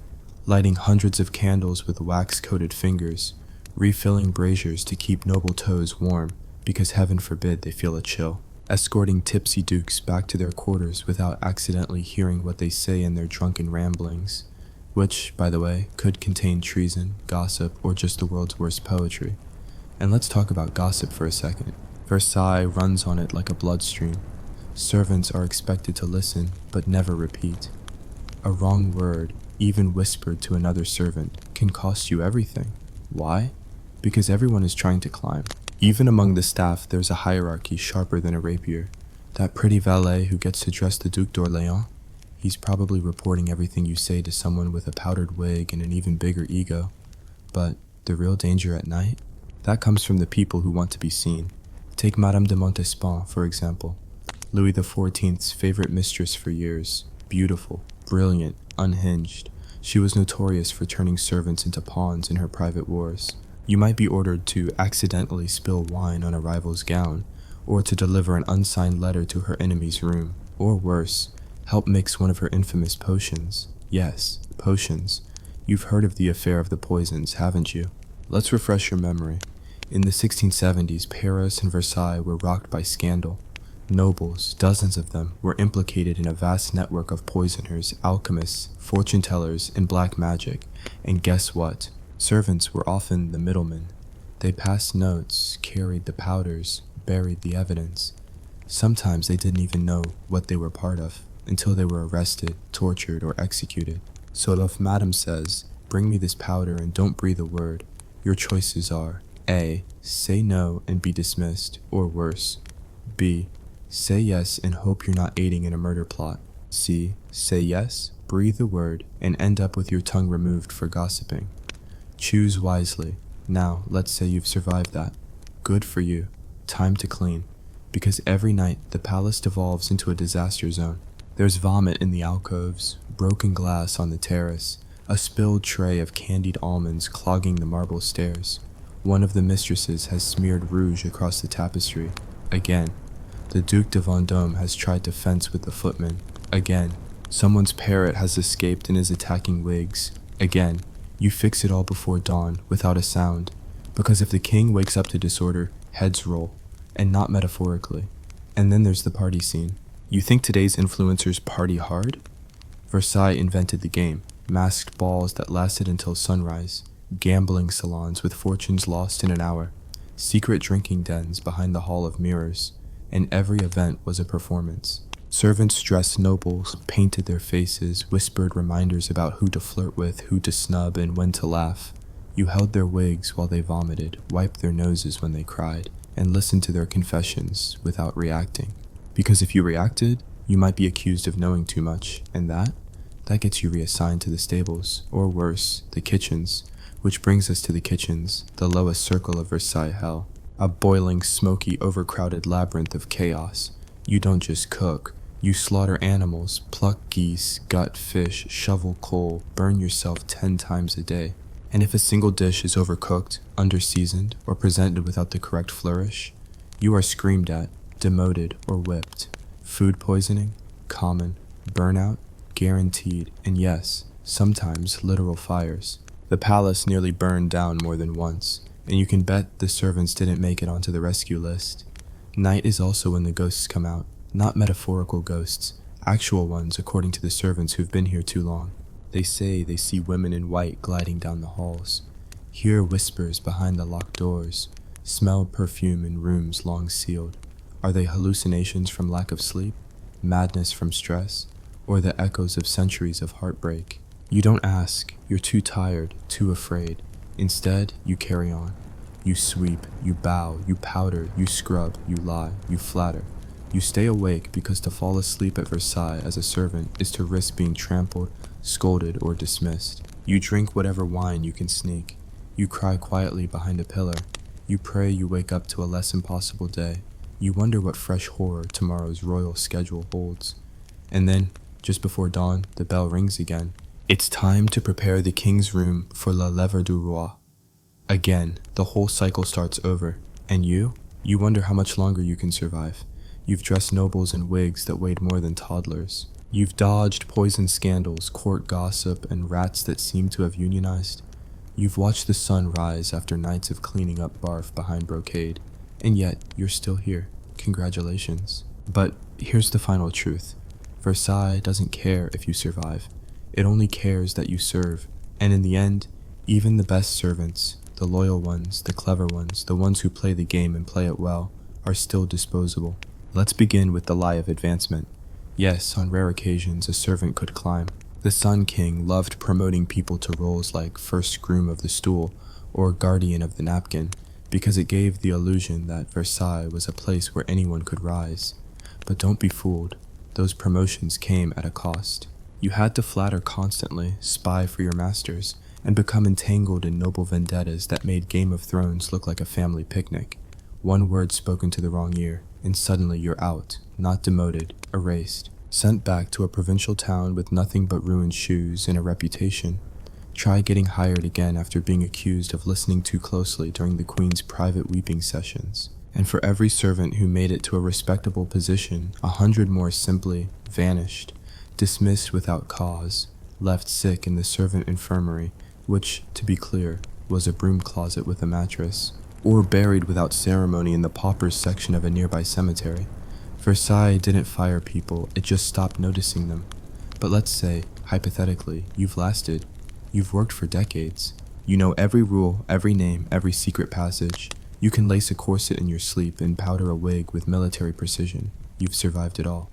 lighting hundreds of candles with wax-coated fingers, refilling braziers to keep noble toes warm, because heaven forbid they feel a chill, escorting tipsy dukes back to their quarters without accidentally hearing what they say in their drunken ramblings, which, by the way, could contain treason, gossip, or just the world's worst poetry. And let's talk about gossip for a second. Versailles runs on it like a bloodstream. Servants are expected to listen, but never repeat. A wrong word, even whispered to another servant, can cost you everything. Why? Because everyone is trying to climb. Even among the staff, there's a hierarchy sharper than a rapier. That pretty valet who gets to dress the Duc d'Orléans, he's probably reporting everything you say to someone with a powdered wig and an even bigger ego. But the real danger at night? That comes from the people who want to be seen. Take Madame de Montespan, for example. Louis XIV's favorite mistress for years. Beautiful, brilliant, unhinged. She was notorious for turning servants into pawns in her private wars. You might be ordered to accidentally spill wine on a rival's gown, or to deliver an unsigned letter to her enemy's room, or worse, help mix one of her infamous potions. Yes, potions. You've heard of the affair of the poisons, haven't you? Let's refresh your memory. In the 1670s, Paris and Versailles were rocked by scandal. Nobles, dozens of them, were implicated in a vast network of poisoners, alchemists, fortune-tellers, and black magic. And guess what? Servants were often the middlemen. They passed notes, carried the powders, buried the evidence. Sometimes they didn't even know what they were part of, until they were arrested, tortured, or executed. So if Madame says, "Bring me this powder and don't breathe a word," your choices are A. Say no and be dismissed, or worse. B. Say yes and hope you're not aiding in a murder plot. C. Say yes, breathe a word, and end up with your tongue removed for gossiping. Choose wisely. Now, let's say you've survived that. Good for you. Time to clean. Because every night, the palace devolves into a disaster zone. There's vomit in the alcoves, broken glass on the terrace, a spilled tray of candied almonds clogging the marble stairs. One of the mistresses has smeared rouge across the tapestry. Again. The Duc de Vendôme has tried to fence with the footmen. Again. Someone's parrot has escaped and is attacking wigs. Again. You fix it all before dawn, without a sound. Because if the king wakes up to disorder, heads roll. And not metaphorically. And then there's the party scene. You think today's influencers party hard? Versailles invented the game. Masked balls that lasted until sunrise. Gambling salons with fortunes lost in an hour. Secret drinking dens behind the Hall of Mirrors. And every event was a performance. Servants dressed nobles, painted their faces, whispered reminders about who to flirt with, who to snub, and when to laugh. You held their wigs while they vomited, wiped their noses when they cried, and listened to their confessions without reacting. Because if you reacted, you might be accused of knowing too much, and that gets you reassigned to the stables, or worse, the kitchens, which brings us to the kitchens, the lowest circle of Versailles hell. A boiling, smoky, overcrowded labyrinth of chaos. You don't just cook. You slaughter animals, pluck geese, gut fish, shovel coal, burn yourself 10 times a day. And if a single dish is overcooked, underseasoned, or presented without the correct flourish, you are screamed at, demoted, or whipped. Food poisoning? Common. Burnout? Guaranteed. And yes, sometimes literal fires. The palace nearly burned down more than once, and you can bet the servants didn't make it onto the rescue list. Night is also when the ghosts come out. Not metaphorical ghosts, actual ones according to the servants who've been here too long. They say they see women in white gliding down the halls, hear whispers behind the locked doors, smell perfume in rooms long sealed. Are they hallucinations from lack of sleep, madness from stress, or the echoes of centuries of heartbreak? You don't ask, you're too tired, too afraid. Instead, you carry on. You sweep, you bow, you powder, you scrub, you lie, you flatter. You stay awake because to fall asleep at Versailles as a servant is to risk being trampled, scolded, or dismissed. You drink whatever wine you can sneak. You cry quietly behind a pillar. You pray you wake up to a less impossible day. You wonder what fresh horror tomorrow's royal schedule holds. And then, just before dawn, the bell rings again. It's time to prepare the king's room for la lèvre du roi. Again, the whole cycle starts over. And you wonder how much longer you can survive. You've dressed nobles in wigs that weighed more than toddlers. You've dodged poison scandals, court gossip, and rats that seem to have unionized. You've watched the sun rise after nights of cleaning up barf behind brocade, and yet you're still here. Congratulations. But here's the final truth. Versailles doesn't care if you survive. It only cares that you serve. And in the end, even the best servants, the loyal ones, the clever ones, the ones who play the game and play it well, are still disposable. Let's begin with the lie of advancement. Yes, on rare occasions a servant could climb. The Sun King loved promoting people to roles like first groom of the stool or guardian of the napkin, because it gave the illusion that Versailles was a place where anyone could rise. But don't be fooled. Those promotions came at a cost. You had to flatter constantly, spy for your masters, and become entangled in noble vendettas that made Game of Thrones look like a family picnic. One word spoken to the wrong ear, and suddenly you're out, not demoted, erased, sent back to a provincial town with nothing but ruined shoes and a reputation. Try getting hired again after being accused of listening too closely during the Queen's private weeping sessions. And for every servant who made it to a respectable position, 100 more simply vanished, dismissed without cause, left sick in the servant infirmary, which, to be clear, was a broom closet with a mattress, or buried without ceremony in the paupers section of a nearby cemetery. Versailles didn't fire people, it just stopped noticing them. But let's say, hypothetically, you've lasted. You've worked for decades. You know every rule, every name, every secret passage. You can lace a corset in your sleep and powder a wig with military precision. You've survived it all.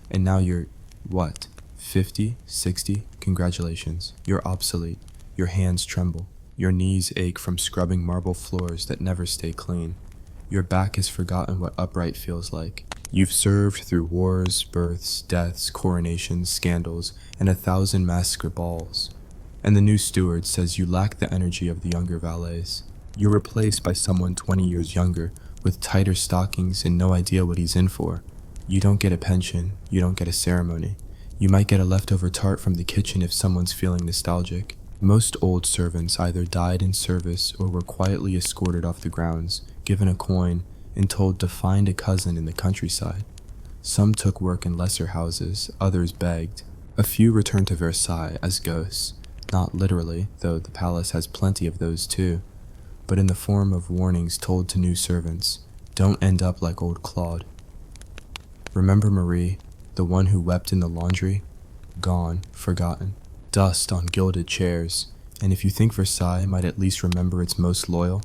And now you're, what, 50, 60? Congratulations. You're obsolete. Your hands tremble. Your knees ache from scrubbing marble floors that never stay clean. Your back has forgotten what upright feels like. You've served through wars, births, deaths, coronations, scandals, and 1,000 massacre balls. And the new steward says you lack the energy of the younger valets. You're replaced by someone 20 years younger, with tighter stockings and no idea what he's in for. You don't get a pension, you don't get a ceremony. You might get a leftover tart from the kitchen if someone's feeling nostalgic. Most old servants either died in service or were quietly escorted off the grounds, given a coin, and told to find a cousin in the countryside. Some took work in lesser houses, others begged. A few returned to Versailles as ghosts, not literally, though the palace has plenty of those too, but in the form of warnings told to new servants, don't end up like old Claude. Remember Marie, the one who wept in the laundry? Gone, forgotten. Dust on gilded chairs, and if you think Versailles might at least remember its most loyal,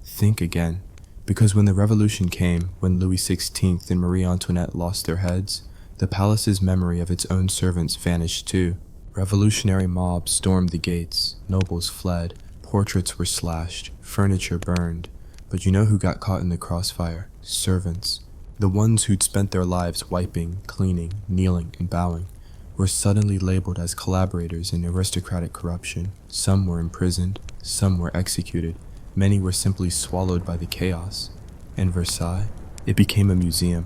think again. Because when the revolution came, when Louis XVI and Marie Antoinette lost their heads, the palace's memory of its own servants vanished too. Revolutionary mobs stormed the gates, nobles fled, portraits were slashed, furniture burned. But you know who got caught in the crossfire? Servants. The ones who'd spent their lives wiping, cleaning, kneeling, and bowing, were suddenly labeled as collaborators in aristocratic corruption. Some were imprisoned, some were executed, many were simply swallowed by the chaos. In Versailles, it became a museum,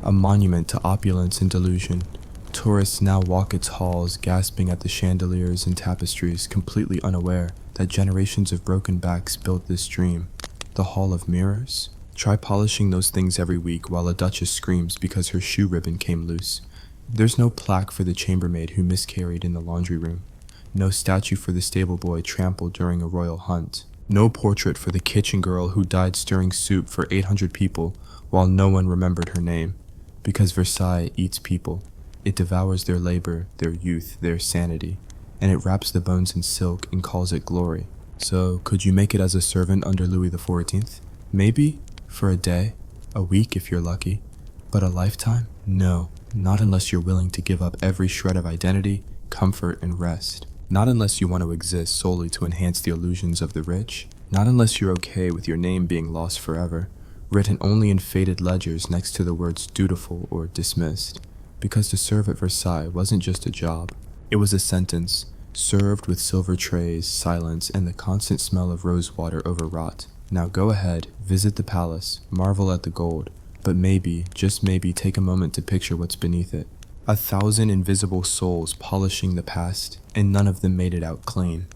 a monument to opulence and delusion. Tourists now walk its halls gasping at the chandeliers and tapestries, completely unaware that generations of broken backs built this dream. The Hall of Mirrors? Try polishing those things every week while a duchess screams because her shoe ribbon came loose. There's no plaque for the chambermaid who miscarried in the laundry room. No statue for the stable boy trampled during a royal hunt. No portrait for the kitchen girl who died stirring soup for 800 people while no one remembered her name. Because Versailles eats people. It devours their labor, their youth, their sanity, and it wraps the bones in silk and calls it glory. So, could you make it as a servant under Louis XIV? Maybe, for a day, a week if you're lucky. But a lifetime? No, not unless you're willing to give up every shred of identity, comfort, and rest. Not unless you want to exist solely to enhance the illusions of the rich. Not unless you're okay with your name being lost forever, written only in faded ledgers next to the words dutiful or dismissed. Because to serve at Versailles wasn't just a job, it was a sentence, served with silver trays, silence, and the constant smell of rosewater overwrought. Now go ahead, visit the palace, marvel at the gold, but maybe, just maybe, take a moment to picture what's beneath it. 1,000 invisible souls polishing the past, and none of them made it out clean.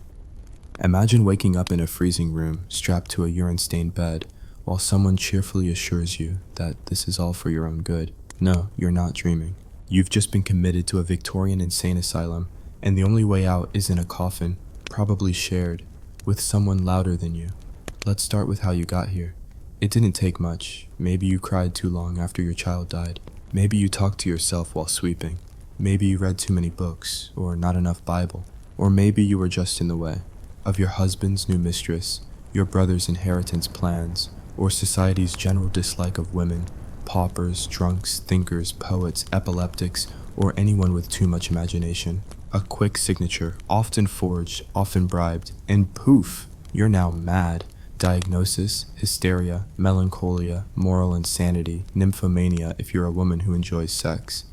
Imagine waking up in a freezing room, strapped to a urine-stained bed, while someone cheerfully assures you that this is all for your own good. No, you're not dreaming. You've just been committed to a Victorian insane asylum, and the only way out is in a coffin, probably shared, with someone louder than you. Let's start with how you got here. It didn't take much. Maybe you cried too long after your child died. Maybe you talked to yourself while sweeping. Maybe you read too many books, or not enough Bible. Or maybe you were just in the way of your husband's new mistress, your brother's inheritance plans, or society's general dislike of women, paupers, drunks, thinkers, poets, epileptics, or anyone with too much imagination. A quick signature, often forged, often bribed, and poof, you're now mad. Diagnosis: hysteria, melancholia, moral insanity, nymphomania if you're a woman who enjoys sex.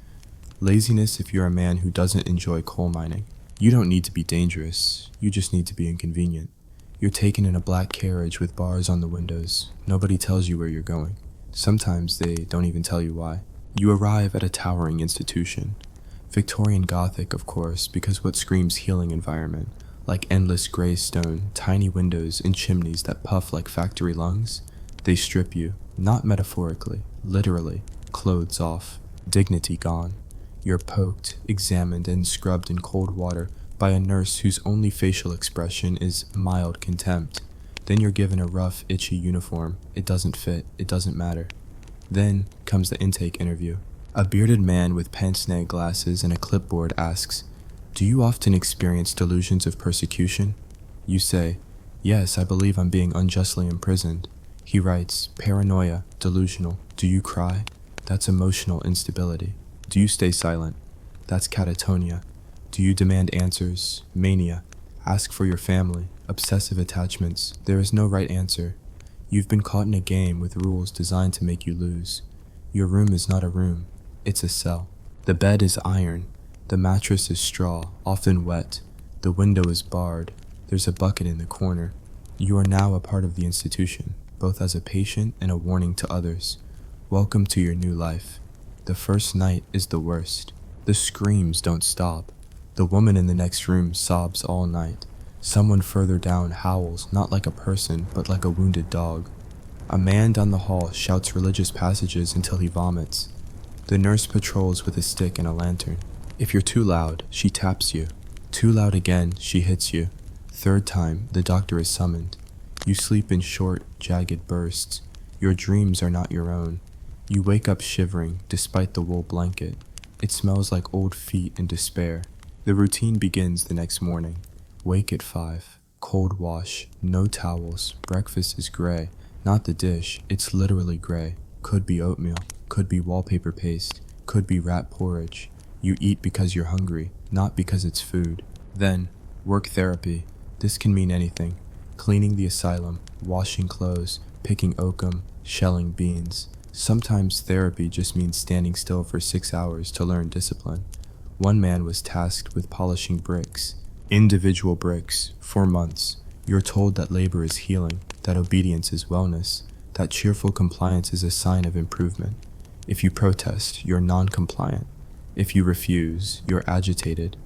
Laziness if you're a man who doesn't enjoy coal mining. You don't need to be dangerous, you just need to be inconvenient. You're taken in a black carriage with bars on the windows. Nobody tells you where you're going. Sometimes they don't even tell you why. You arrive at a towering institution. Victorian Gothic, of course, because what screams healing environment, like endless gray stone, tiny windows, and chimneys that puff like factory lungs. They strip you, not metaphorically, literally, clothes off, dignity gone. You're poked, examined, and scrubbed in cold water by a nurse whose only facial expression is mild contempt. Then you're given a rough, itchy uniform. It doesn't fit, it doesn't matter. Then comes the intake interview. A bearded man with pince-nez glasses and a clipboard asks, "Do you often experience delusions of persecution?" You say, "Yes, I believe I'm being unjustly imprisoned." He writes, "Paranoia, delusional. Do you cry? That's emotional instability. Do you stay silent? That's catatonia. Do you demand answers? Mania. Ask for your family. Obsessive attachments. There is no right answer. You've been caught in a game with rules designed to make you lose. Your room is not a room. It's a cell. The bed is iron. The mattress is straw, often wet. The window is barred. There's a bucket in the corner. You are now a part of the institution, both as a patient and a warning to others. Welcome to your new life. The first night is the worst. The screams don't stop. The woman in the next room sobs all night. Someone further down howls, not like a person, but like a wounded dog. A man down the hall shouts religious passages until he vomits. The nurse patrols with a stick and a lantern. If you're too loud, she taps you. Too loud again, she hits you. Third time, the doctor is summoned. You sleep in short, jagged bursts. Your dreams are not your own. You wake up shivering, despite the wool blanket. It smells like old feet in despair. The routine begins the next morning. Wake at 5. Cold wash. No towels. Breakfast is gray. Not the dish. It's literally gray. Could be oatmeal. Could be wallpaper paste. Could be rat porridge. You eat because you're hungry, not because it's food. Then, work therapy. This can mean anything. Cleaning the asylum, washing clothes, picking oakum, shelling beans. Sometimes therapy just means standing still for 6 hours to learn discipline. One man was tasked with polishing bricks, individual bricks, for months. You're told that labor is healing, that obedience is wellness, that cheerful compliance is a sign of improvement. If you protest, you're non-compliant. If you refuse, you're agitated.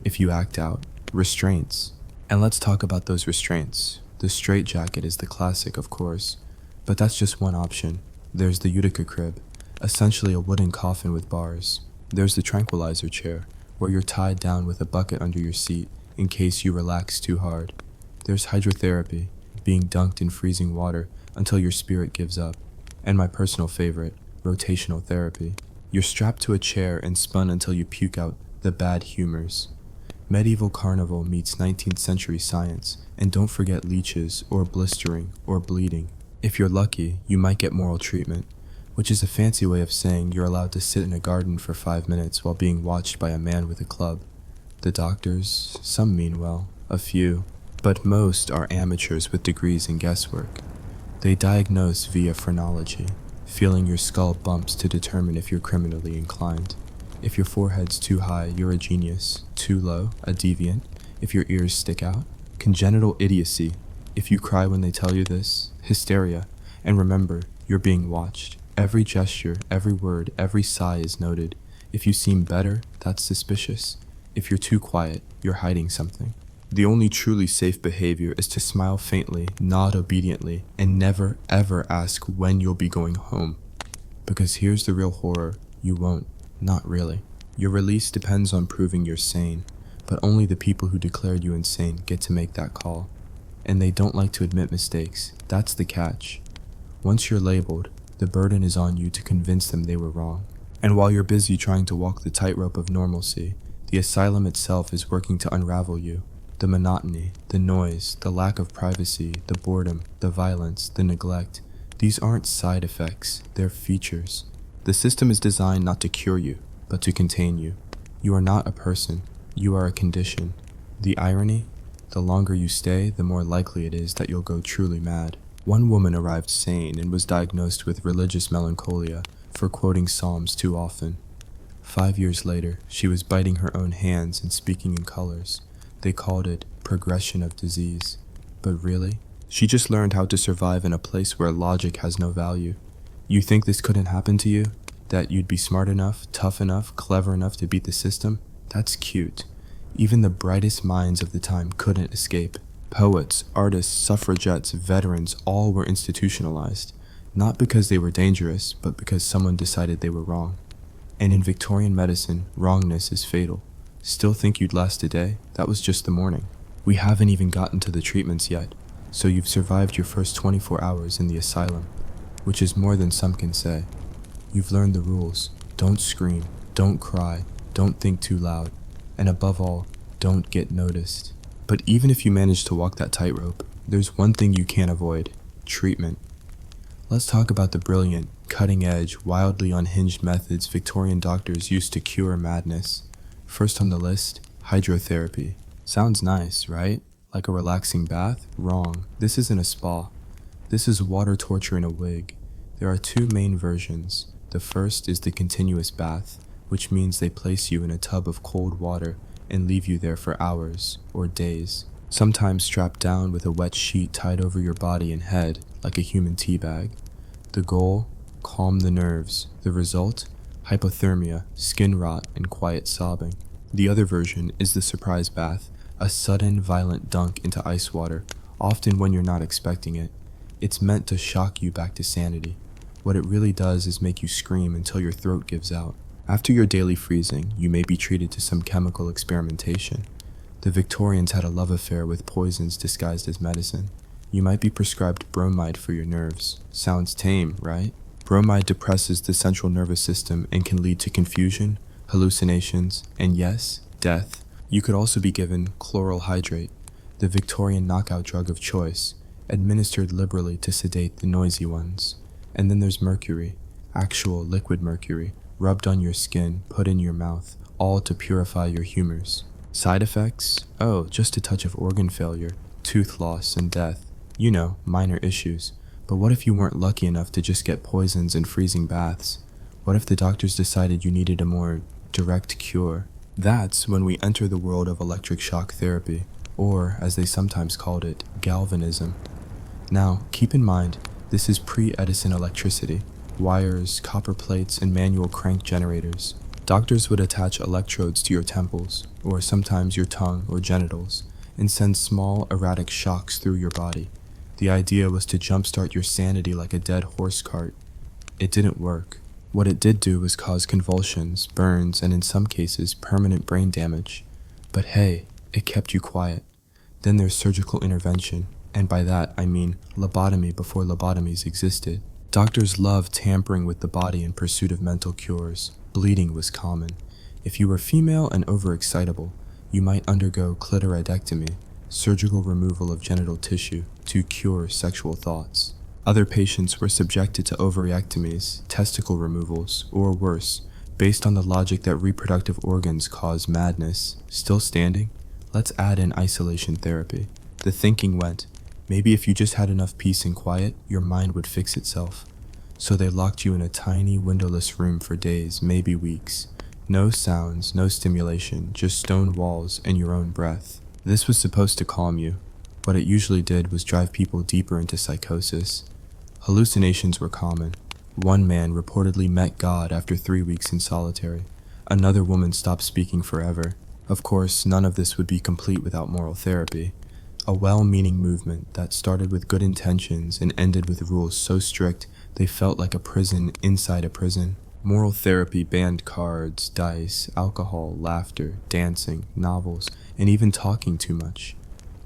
If you act out, restraints. And let's talk about those restraints. The straitjacket is the classic, of course, but that's just one option. There's the Utica crib, essentially a wooden coffin with bars. There's the tranquilizer chair, where you're tied down with a bucket under your seat in case you relax too hard. There's hydrotherapy, being dunked in freezing water until your spirit gives up. And my personal favorite, rotational therapy. You're strapped to a chair and spun until you puke out the bad humors. Medieval carnival meets 19th century science, and don't forget leeches or blistering or bleeding. If you're lucky, you might get moral treatment, which is a fancy way of saying you're allowed to sit in a garden for 5 minutes while being watched by a man with a club. The doctors, some mean well, a few, but most are amateurs with degrees in guesswork. They diagnose via phrenology, feeling your skull bumps to determine if you're criminally inclined. If your forehead's too high, you're a genius. Too low, a deviant. If your ears stick out, congenital idiocy. If you cry when they tell you this, hysteria. And remember, you're being watched. Every gesture, every word, every sigh is noted. If you seem better, that's suspicious. If you're too quiet, you're hiding something. The only truly safe behavior is to smile faintly, nod obediently, and never ever ask when you'll be going home. Because here's the real horror, you won't. Not really. Your release depends on proving you're sane, but only the people who declared you insane get to make that call. And they don't like to admit mistakes. That's the catch. Once you're labeled, the burden is on you to convince them they were wrong. And while you're busy trying to walk the tightrope of normalcy, the asylum itself is working to unravel you. The monotony, the noise, the lack of privacy, the boredom, the violence, the neglect, these aren't side effects, they're features. The system is designed not to cure you, but to contain you. You are not a person, you are a condition. The irony? The longer you stay, the more likely it is that you'll go truly mad. One woman arrived sane and was diagnosed with religious melancholia for quoting Psalms too often. 5 years later, she was biting her own hands and speaking in colors. They called it progression of disease. But really, she just learned how to survive in a place where logic has no value. You think this couldn't happen to you? That you'd be smart enough, tough enough, clever enough to beat the system? That's cute. Even the brightest minds of the time couldn't escape. Poets, artists, suffragettes, veterans, all were institutionalized. Not because they were dangerous, but because someone decided they were wrong. And in Victorian medicine, wrongness is fatal. Still think you'd last a day? That was just the morning. We haven't even gotten to the treatments yet, so you've survived your first 24 hours in the asylum, which is more than some can say. You've learned the rules. Don't scream, don't cry, don't think too loud, and above all, don't get noticed. But even if you manage to walk that tightrope, there's one thing you can't avoid: treatment. Let's talk about the brilliant, cutting-edge, wildly unhinged methods Victorian doctors used to cure madness. First on the list, hydrotherapy. Sounds nice, right? Like a relaxing bath? Wrong. This isn't a spa. This is water torture in a wig. There are two main versions. The first is the continuous bath, which means they place you in a tub of cold water and leave you there for hours or days, sometimes strapped down with a wet sheet tied over your body and head like a human tea bag. The goal? Calm the nerves. The result? Hypothermia, skin rot, and quiet sobbing. The other version is the surprise bath, a sudden, violent dunk into ice water, often when you're not expecting it. It's meant to shock you back to sanity. What it really does is make you scream until your throat gives out. After your daily freezing, you may be treated to some chemical experimentation. The Victorians had a love affair with poisons disguised as medicine. You might be prescribed bromide for your nerves. Sounds tame, right? Bromide depresses the central nervous system and can lead to confusion, hallucinations, and yes, death. You could also be given chloral hydrate, the Victorian knockout drug of choice, administered liberally to sedate the noisy ones. And then there's mercury, actual liquid mercury, rubbed on your skin, put in your mouth, all to purify your humors. Side effects? Oh, just a touch of organ failure, tooth loss, and death. You know, minor issues. But what if you weren't lucky enough to just get poisons and freezing baths? What if the doctors decided you needed a more direct cure? That's when we enter the world of electric shock therapy, or, as they sometimes called it, galvanism. Now, keep in mind, this is pre-Edison electricity, wires, copper plates, and manual crank generators. Doctors would attach electrodes to your temples, or sometimes your tongue or genitals, and send small, erratic shocks through your body. The idea was to jumpstart your sanity like a dead horse cart. It didn't work. What it did do was cause convulsions, burns, and in some cases, permanent brain damage. But hey, it kept you quiet. Then there's surgical intervention, and by that I mean lobotomy before lobotomies existed. Doctors loved tampering with the body in pursuit of mental cures. Bleeding was common. If you were female and overexcitable, you might undergo clitoridectomy, surgical removal of genital tissue to cure sexual thoughts. Other patients were subjected to ovariectomies, testicle removals, or worse, based on the logic that reproductive organs cause madness. Still standing? Let's add in isolation therapy. The thinking went, maybe if you just had enough peace and quiet, your mind would fix itself. So they locked you in a tiny, windowless room for days, maybe weeks. No sounds, no stimulation, just stone walls and your own breath. This was supposed to calm you. What it usually did was drive people deeper into psychosis. Hallucinations were common. One man reportedly met God after 3 weeks in solitary. Another woman stopped speaking forever. Of course, none of this would be complete without moral therapy, a well-meaning movement that started with good intentions and ended with rules so strict they felt like a prison inside a prison. Moral therapy banned cards, dice, alcohol, laughter, dancing, novels, and even talking too much.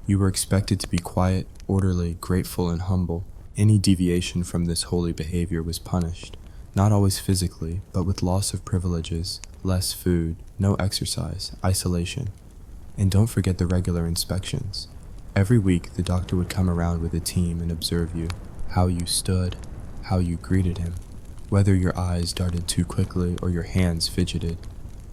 You were expected to be quiet, orderly, grateful, and humble. Any deviation from this holy behavior was punished, not always physically, but with loss of privileges, less food, no exercise, isolation. And don't forget the regular inspections. Every week, the doctor would come around with a team and observe you, how you stood, how you greeted him, whether your eyes darted too quickly or your hands fidgeted.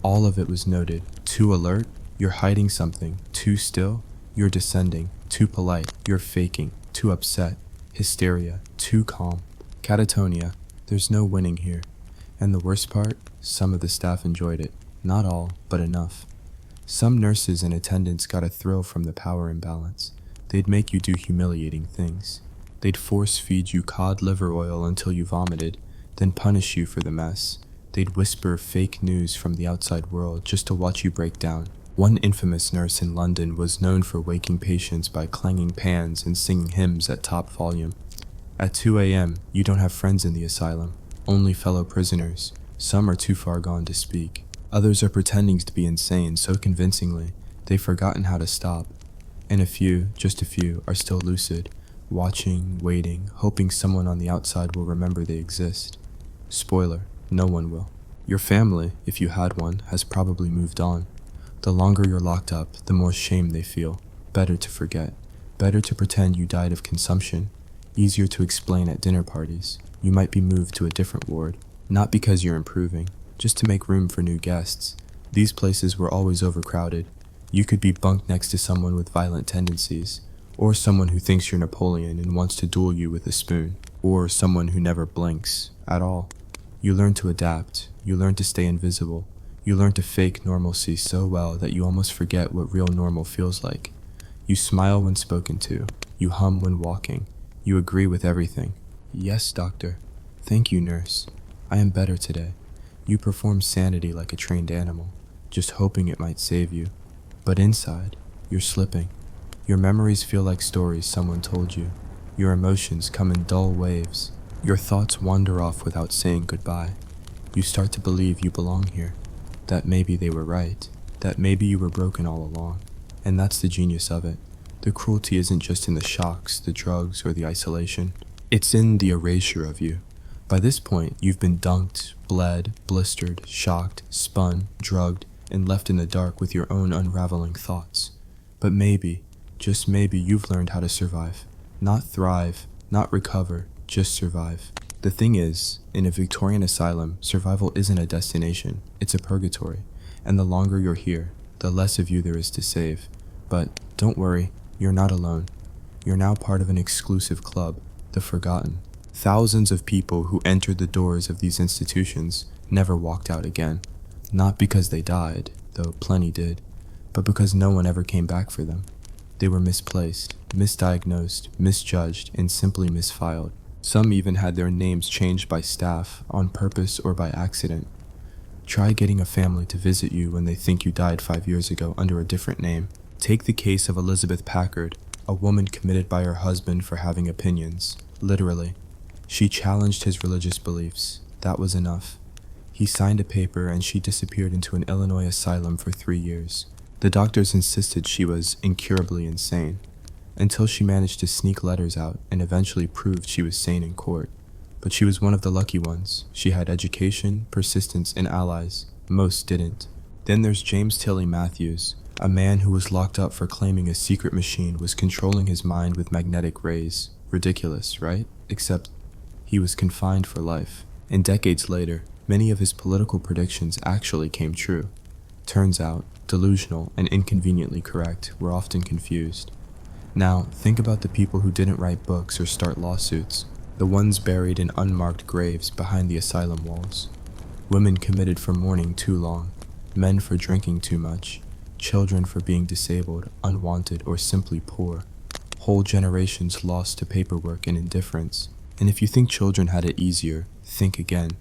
All of it was noted. Too alert? You're hiding something. Too still? You're descending. Too polite? You're faking. Too upset? Hysteria. Too calm? Catatonia. There's no winning here. And the worst part? Some of the staff enjoyed it. Not all, but enough. Some nurses and attendants got a thrill from the power imbalance. They'd make you do humiliating things. They'd force feed you cod liver oil until you vomited, then punish you for the mess. They'd whisper fake news from the outside world just to watch you break down. One infamous nurse in London was known for waking patients by clanging pans and singing hymns at top volume. At 2 a.m., you don't have friends in the asylum, only fellow prisoners. Some are too far gone to speak. Others are pretending to be insane so convincingly, they've forgotten how to stop. And a few, just a few, are still lucid, watching, waiting, hoping someone on the outside will remember they exist. Spoiler, no one will. Your family, if you had one, has probably moved on. The longer you're locked up, the more shame they feel. Better to forget. Better to pretend you died of consumption. Easier to explain at dinner parties. You might be moved to a different ward. Not because you're improving, just to make room for new guests. These places were always overcrowded. You could be bunked next to someone with violent tendencies, or someone who thinks you're Napoleon and wants to duel you with a spoon, or someone who never blinks at all. You learn to adapt. You learn to stay invisible. You learn to fake normalcy so well that you almost forget what real normal feels like. You smile when spoken to. You hum when walking. You agree with everything. Yes, doctor. Thank you, nurse. I am better today. You perform sanity like a trained animal, just hoping it might save you. But inside, you're slipping. Your memories feel like stories someone told you. Your emotions come in dull waves. Your thoughts wander off without saying goodbye. You start to believe you belong here, that maybe they were right, that maybe you were broken all along. And that's the genius of it. The cruelty isn't just in the shocks, the drugs, or the isolation. It's in the erasure of you. By this point, you've been dunked, bled, blistered, shocked, spun, drugged, and left in the dark with your own unraveling thoughts. But maybe, just maybe, you've learned how to survive. Not thrive, not recover, just survive. The thing is, in a Victorian asylum, survival isn't a destination, it's a purgatory. And the longer you're here, the less of you there is to save. But don't worry, you're not alone. You're now part of an exclusive club, the Forgotten. Thousands of people who entered the doors of these institutions never walked out again. Not because they died, though plenty did, but because no one ever came back for them. They were misplaced, misdiagnosed, misjudged, and simply misfiled. Some even had their names changed by staff, on purpose or by accident. Try getting a family to visit you when they think you died 5 years ago under a different name. Take the case of Elizabeth Packard, a woman committed by her husband for having opinions. Literally. She challenged his religious beliefs. That was enough. He signed a paper and she disappeared into an Illinois asylum for 3 years. The doctors insisted she was incurably insane, until she managed to sneak letters out and eventually proved she was sane in court. But she was one of the lucky ones. She had education, persistence, and allies. Most didn't. Then there's James Tilly Matthews, a man who was locked up for claiming a secret machine was controlling his mind with magnetic rays. Ridiculous, right? Except he was confined for life. And decades later, many of his political predictions actually came true. Turns out, delusional and inconveniently correct were often confused. Now, think about the people who didn't write books or start lawsuits, the ones buried in unmarked graves behind the asylum walls. Women committed for mourning too long, men for drinking too much, children for being disabled, unwanted, or simply poor. Whole generations lost to paperwork and indifference. And if you think children had it easier, think again.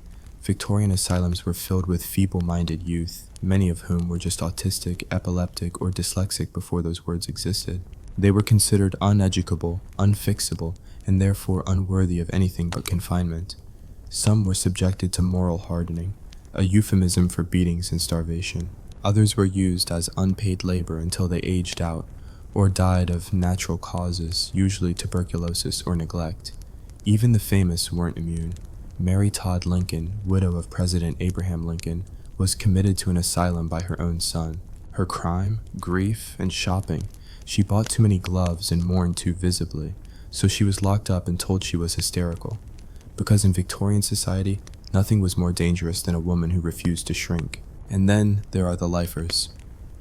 Victorian asylums were filled with feeble-minded youth, many of whom were just autistic, epileptic, or dyslexic before those words existed. They were considered uneducable, unfixable, and therefore unworthy of anything but confinement. Some were subjected to moral hardening, a euphemism for beatings and starvation. Others were used as unpaid labor until they aged out, or died of natural causes, usually tuberculosis or neglect. Even the famous weren't immune. Mary Todd Lincoln, widow of President Abraham Lincoln, was committed to an asylum by her own son. Her crime, grief, and shopping. She bought too many gloves and mourned too visibly, so she was locked up and told she was hysterical. Because in Victorian society, nothing was more dangerous than a woman who refused to shrink. And then there are the lifers.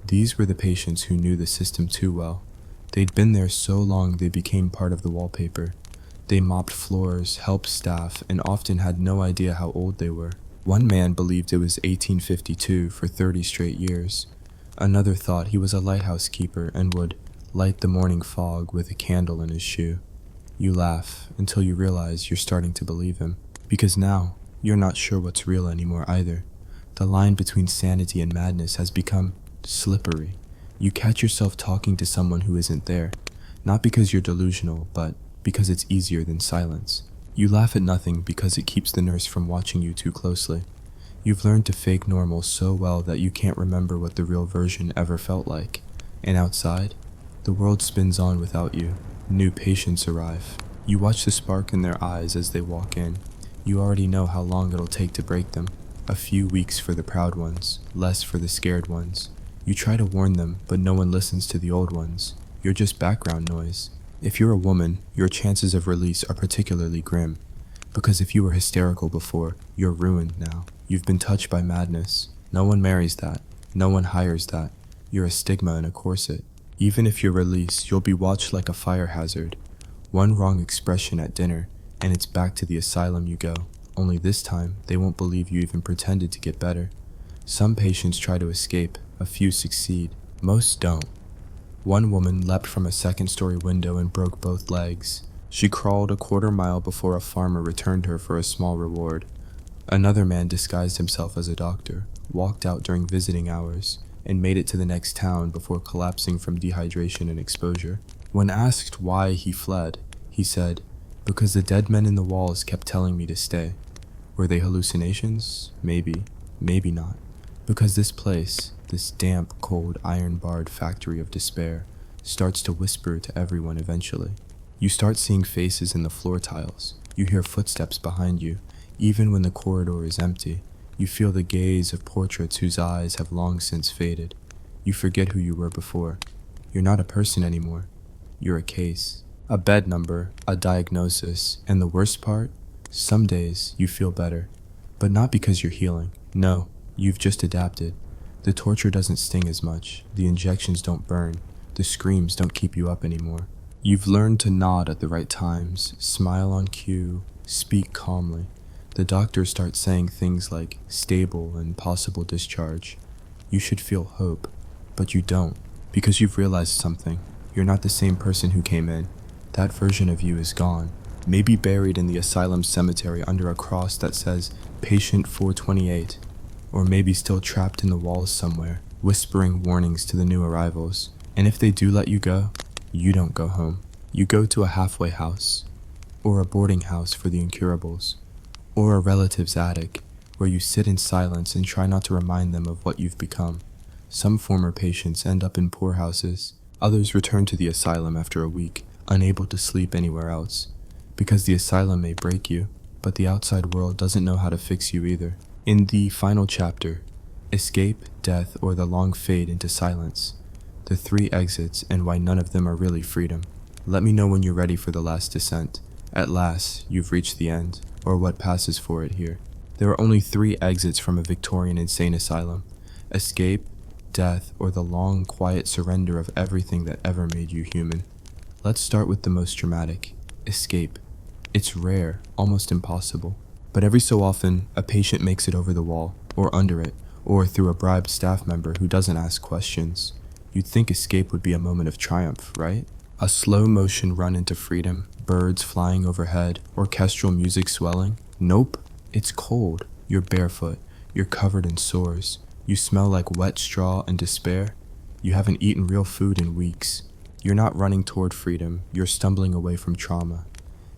These were the patients who knew the system too well. They'd been there so long they became part of the wallpaper. They mopped floors, helped staff, and often had no idea how old they were. One man believed it was 1852 for 30 straight years. Another thought he was a lighthouse keeper and would light the morning fog with a candle in his shoe. You laugh until you realize you're starting to believe him, because now you're not sure what's real anymore either. The line between sanity and madness has become slippery. You catch yourself talking to someone who isn't there, not because you're delusional, but because it's easier than silence. You laugh at nothing because it keeps the nurse from watching you too closely. You've learned to fake normal so well that you can't remember what the real version ever felt like. And outside, the world spins on without you. New patients arrive. You watch the spark in their eyes as they walk in. You already know how long it'll take to break them. A few weeks for the proud ones, less for the scared ones. You try to warn them, but no one listens to the old ones. You're just background noise. If you're a woman, your chances of release are particularly grim. Because if you were hysterical before, you're ruined now. You've been touched by madness. No one marries that. No one hires that. You're a stigma in a corset. Even if you're released, you'll be watched like a fire hazard. One wrong expression at dinner, and it's back to the asylum you go. Only this time, they won't believe you even pretended to get better. Some patients try to escape. A few succeed. Most don't. One woman leapt from a second-story window and broke both legs. She crawled a quarter-mile before a farmer returned her for a small reward. Another man disguised himself as a doctor, walked out during visiting hours, and made it to the next town before collapsing from dehydration and exposure. When asked why he fled, he said, "Because the dead men in the walls kept telling me to stay." Were they hallucinations? Maybe. Maybe not. Because this place, this damp, cold, iron-barred factory of despair, starts to whisper to everyone eventually. You start seeing faces in the floor tiles. You hear footsteps behind you. Even when the corridor is empty, you feel the gaze of portraits whose eyes have long since faded. You forget who you were before. You're not a person anymore. You're a case. A bed number, a diagnosis, and the worst part? Some days you feel better. But not because you're healing. No, you've just adapted. The torture doesn't sting as much. The injections don't burn. The screams don't keep you up anymore. You've learned to nod at the right times, smile on cue, speak calmly. The doctors start saying things like stable and possible discharge. You should feel hope, but you don't, because you've realized something. You're not the same person who came in. That version of you is gone, maybe buried in the asylum cemetery under a cross that says Patient 428, or maybe still trapped in the walls somewhere, whispering warnings to the new arrivals. And if they do let you go, you don't go home. You go to a halfway house, or a boarding house for the incurables, or a relative's attic, where you sit in silence and try not to remind them of what you've become. Some former patients end up in poorhouses. Others return to the asylum after a week, unable to sleep anywhere else. Because the asylum may break you, but the outside world doesn't know how to fix you either. In the final chapter, Escape, Death, or the Long Fade into Silence, the 3 exits and why none of them are really freedom. Let me know when you're ready for the last descent. At last, you've reached the end, or what passes for it here. There are only 3 exits from a Victorian insane asylum: escape, death, or the long, quiet surrender of everything that ever made you human. Let's start with the most dramatic: escape. It's rare, almost impossible. But every so often, a patient makes it over the wall, or under it, or through a bribed staff member who doesn't ask questions. You'd think escape would be a moment of triumph, right? A slow-motion run into freedom, birds flying overhead, orchestral music swelling. Nope, it's cold. You're barefoot, you're covered in sores, you smell like wet straw and despair. You haven't eaten real food in weeks. You're not running toward freedom, you're stumbling away from trauma.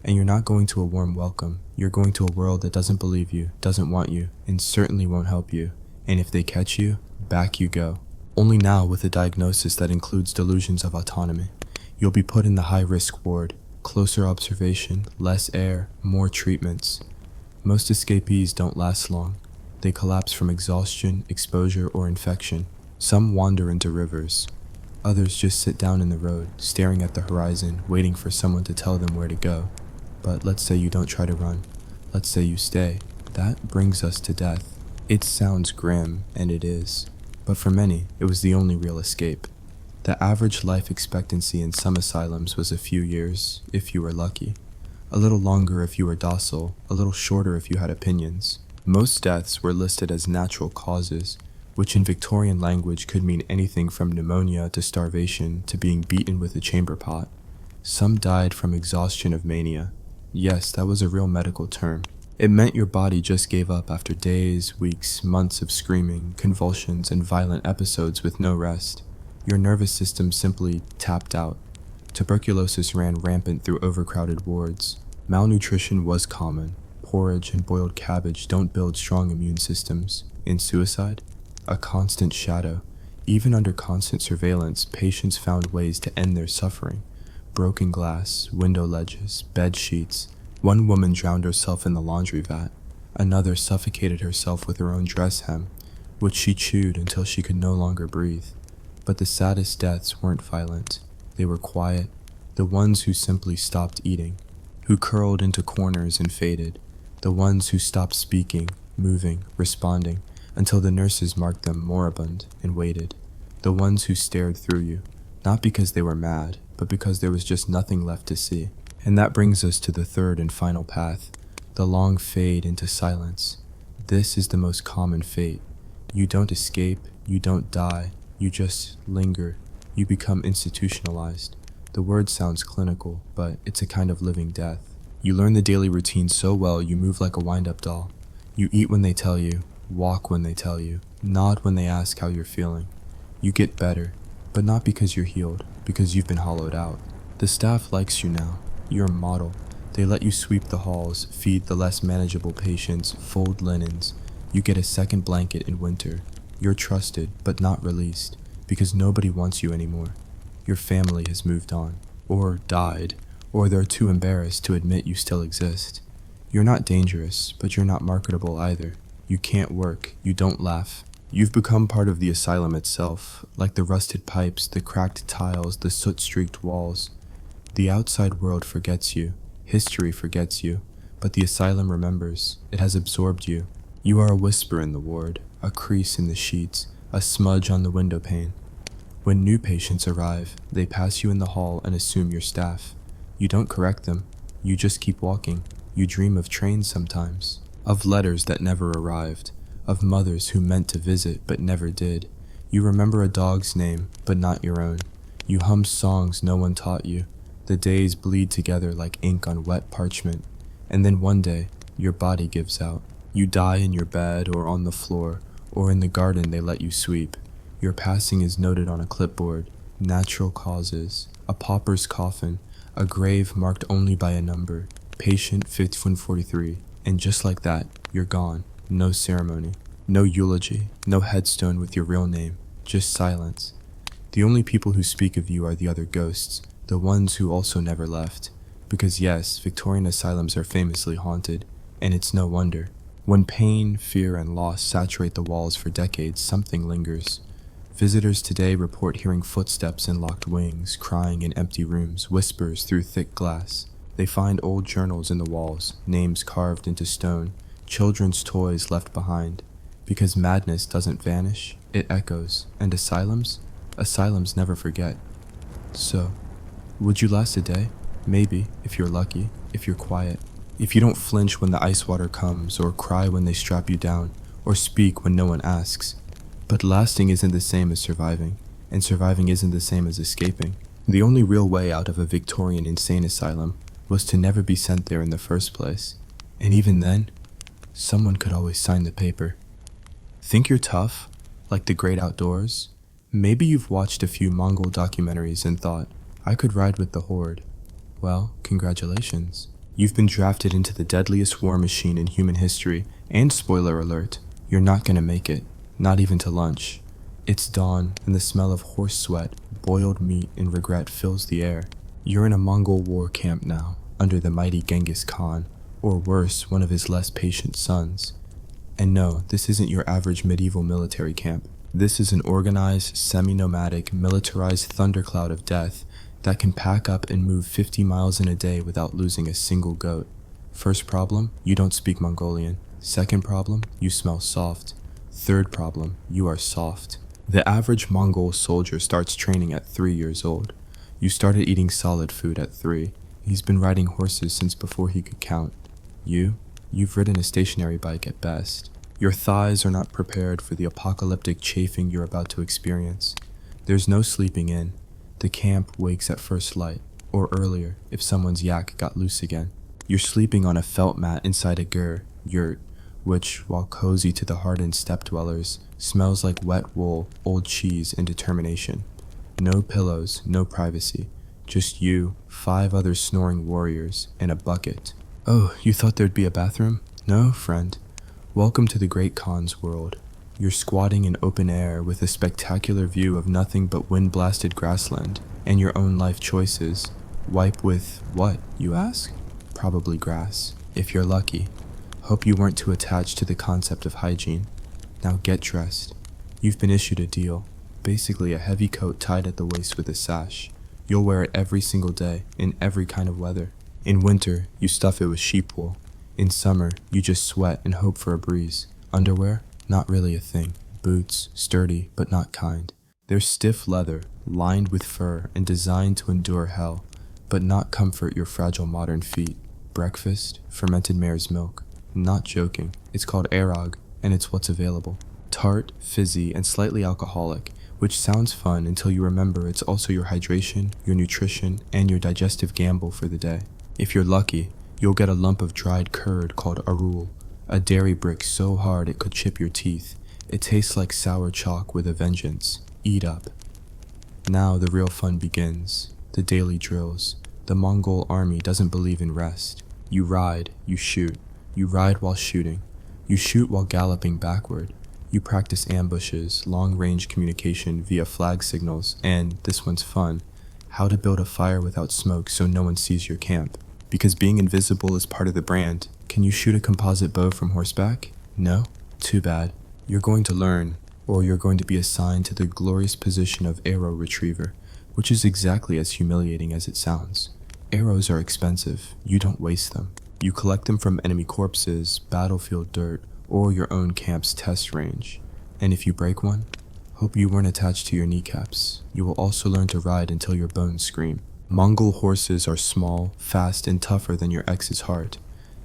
And you're not going to a warm welcome, you're going to a world that doesn't believe you, doesn't want you, and certainly won't help you. And if they catch you, back you go. Only now with a diagnosis that includes delusions of autonomy. You'll be put in the high-risk ward, closer observation, less air, more treatments. Most escapees don't last long. They collapse from exhaustion, exposure, or infection. Some wander into rivers. Others just sit down in the road, staring at the horizon, waiting for someone to tell them where to go. But let's say you don't try to run. Let's say you stay. That brings us to death. It sounds grim, and it is. But for many, it was the only real escape. The average life expectancy in some asylums was a few years, if you were lucky. A little longer if you were docile, a little shorter if you had opinions. Most deaths were listed as natural causes, which in Victorian language could mean anything from pneumonia to starvation to being beaten with a chamber pot. Some died from exhaustion of mania. Yes, that was a real medical term. It meant your body just gave up after days, weeks, months of screaming, convulsions, and violent episodes with no rest. Your nervous system simply tapped out. Tuberculosis ran rampant through overcrowded wards. Malnutrition was common. Porridge and boiled cabbage don't build strong immune systems. In suicide, a constant shadow. Even under constant surveillance, patients found ways to end their suffering. Broken glass, window ledges, bed sheets. One woman drowned herself in the laundry vat. Another suffocated herself with her own dress hem, which she chewed until she could no longer breathe. But the saddest deaths weren't violent. They were quiet. The ones who simply stopped eating, who curled into corners and faded. The ones who stopped speaking, moving, responding, until the nurses marked them moribund and waited. The ones who stared through you, not because they were mad, but because there was just nothing left to see. And that brings us to the third and final path, the long fade into silence. This is the most common fate. You don't escape, you don't die, you just linger. You become institutionalized. The word sounds clinical, but it's a kind of living death. You learn the daily routine so well you move like a wind-up doll. You eat when they tell you, walk when they tell you, nod when they ask how you're feeling. You get better, but not because you're healed, because you've been hollowed out. The staff likes you now. You're a model. They let you sweep the halls, feed the less manageable patients, fold linens. You get a second blanket in winter. You're trusted, but not released, because nobody wants you anymore. Your family has moved on, or died, or they're too embarrassed to admit you still exist. You're not dangerous, but you're not marketable either. You can't work, you don't laugh. You've become part of the asylum itself, like the rusted pipes, the cracked tiles, the soot-streaked walls. The outside world forgets you, history forgets you, but the asylum remembers. It has absorbed you. You are a whisper in the ward, a crease in the sheets, a smudge on the window pane. When new patients arrive, they pass you in the hall and assume you're staff. You don't correct them, you just keep walking. You dream of trains sometimes, of letters that never arrived, of mothers who meant to visit but never did. You remember a dog's name, but not your own. You hum songs no one taught you. The days bleed together like ink on wet parchment, and then one day, your body gives out. You die in your bed or on the floor, or in the garden they let you sweep. Your passing is noted on a clipboard, natural causes, a pauper's coffin, a grave marked only by a number, patient 5143, and just like that, you're gone. No ceremony, no eulogy, no headstone with your real name, just silence. The only people who speak of you are the other ghosts, the ones who also never left. Because yes, Victorian asylums are famously haunted, and it's no wonder. When pain, fear, and loss saturate the walls for decades, something lingers. Visitors today report hearing footsteps in locked wings, crying in empty rooms, whispers through thick glass. They find old journals in the walls, names carved into stone, children's toys left behind. Because madness doesn't vanish, it echoes, and asylums never forget. So, would you last a day? Maybe, if you're lucky, if you're quiet. If you don't flinch when the ice water comes, or cry when they strap you down, or speak when no one asks. But lasting isn't the same as surviving, and surviving isn't the same as escaping. The only real way out of a Victorian insane asylum was to never be sent there in the first place. And even then, Someone could always sign the paper. Think you're tough? Like the great outdoors? Maybe you've watched a few Mongol documentaries and thought, I could ride with the horde. Well, congratulations. You've been drafted into the deadliest war machine in human history, and spoiler alert, you're not gonna make it, not even to lunch. It's dawn, and the smell of horse sweat, boiled meat, and regret fills the air. You're in a Mongol war camp now, under the mighty Genghis Khan, or worse, one of his less patient sons. And no, this isn't your average medieval military camp. This is an organized, semi-nomadic, militarized thundercloud of death that can pack up and move 50 miles in a day without losing a single goat. First problem, you don't speak Mongolian. Second problem, you smell soft. Third problem, you are soft. The average Mongol soldier starts training at 3 years old. You started eating solid food at 3. He's been riding horses since before he could count. You've ridden a stationary bike at best. Your thighs are not prepared for the apocalyptic chafing you're about to experience. There's no sleeping in. The camp wakes at first light, or earlier if someone's yak got loose again. You're sleeping on a felt mat inside a yurt, which, while cozy to the hardened steppe dwellers, smells like wet wool, old cheese, and determination. No pillows, no privacy. Just you, 5 other snoring warriors, and a bucket. Oh, you thought there'd be a bathroom? No, friend. Welcome to the Great Khan's world. You're squatting in open air with a spectacular view of nothing but wind-blasted grassland and your own life choices. Wipe with what, you ask? Probably grass, if you're lucky. Hope you weren't too attached to the concept of hygiene. Now get dressed. You've been issued a deal, basically a heavy coat tied at the waist with a sash. You'll wear it every single day, in every kind of weather. In winter, you stuff it with sheep wool. In summer, you just sweat and hope for a breeze. Underwear? Not really a thing. Boots, sturdy, but not kind. They're stiff leather, lined with fur, and designed to endure hell, but not comfort your fragile modern feet. Breakfast? Fermented mare's milk. Not joking. It's called arog, and it's what's available. Tart, fizzy, and slightly alcoholic, which sounds fun until you remember it's also your hydration, your nutrition, and your digestive gamble for the day. If you're lucky, you'll get a lump of dried curd called arul, a dairy brick so hard it could chip your teeth. It tastes like sour chalk with a vengeance. Eat up. Now the real fun begins. The daily drills. The Mongol army doesn't believe in rest. You ride, you shoot. You ride while shooting. You shoot while galloping backward. You practice ambushes, long-range communication via flag signals, and, this one's fun, how to build a fire without smoke so no one sees your camp. Because being invisible is part of the brand. Can you shoot a composite bow from horseback? No? Too bad. You're going to learn, or you're going to be assigned to the glorious position of arrow retriever, which is exactly as humiliating as it sounds. Arrows are expensive. You don't waste them. You collect them from enemy corpses, battlefield dirt, or your own camp's test range. And if you break one, hope you weren't attached to your kneecaps. You will also learn to ride until your bones scream. Mongol horses are small, fast, and tougher than your ex's heart.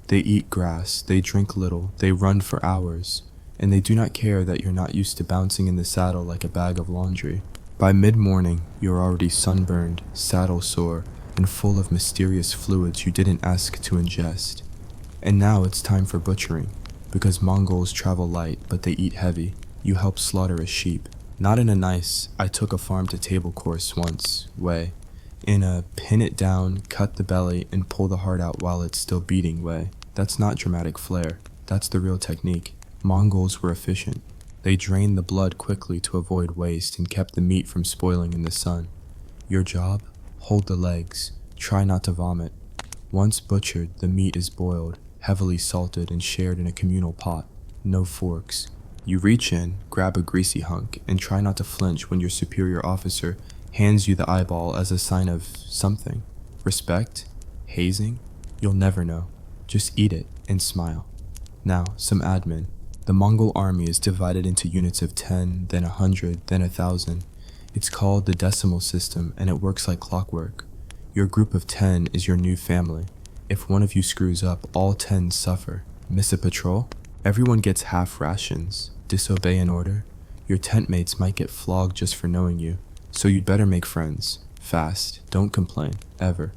They eat grass, they drink little, they run for hours, and they do not care that you're not used to bouncing in the saddle like a bag of laundry. By mid-morning, you're already sunburned, saddle sore, and full of mysterious fluids you didn't ask to ingest. And now it's time for butchering, because Mongols travel light, but they eat heavy. You help slaughter a sheep. Not in a nice, I took a farm to table course once way. In a pin it down, cut the belly, and pull the heart out while it's still beating way. That's not dramatic flair. That's the real technique. Mongols were efficient. They drained the blood quickly to avoid waste and kept the meat from spoiling in the sun. Your job? Hold the legs. Try not to vomit. Once butchered, the meat is boiled, heavily salted, and shared in a communal pot. No forks. You reach in, grab a greasy hunk, and try not to flinch when your superior officer hands you the eyeball as a sign of something. Respect? Hazing? You'll never know. Just eat it and smile. Now, some admin. The Mongol army is divided into units of 10, then 100, then 1,000. It's called the decimal system, and it works like clockwork. Your group of 10 is your new family. If one of you screws up, all 10 suffer. Miss a patrol? Everyone gets half rations. Disobey an order? Your tent mates might get flogged just for knowing you. So you'd better make friends. Fast. Don't complain. Ever.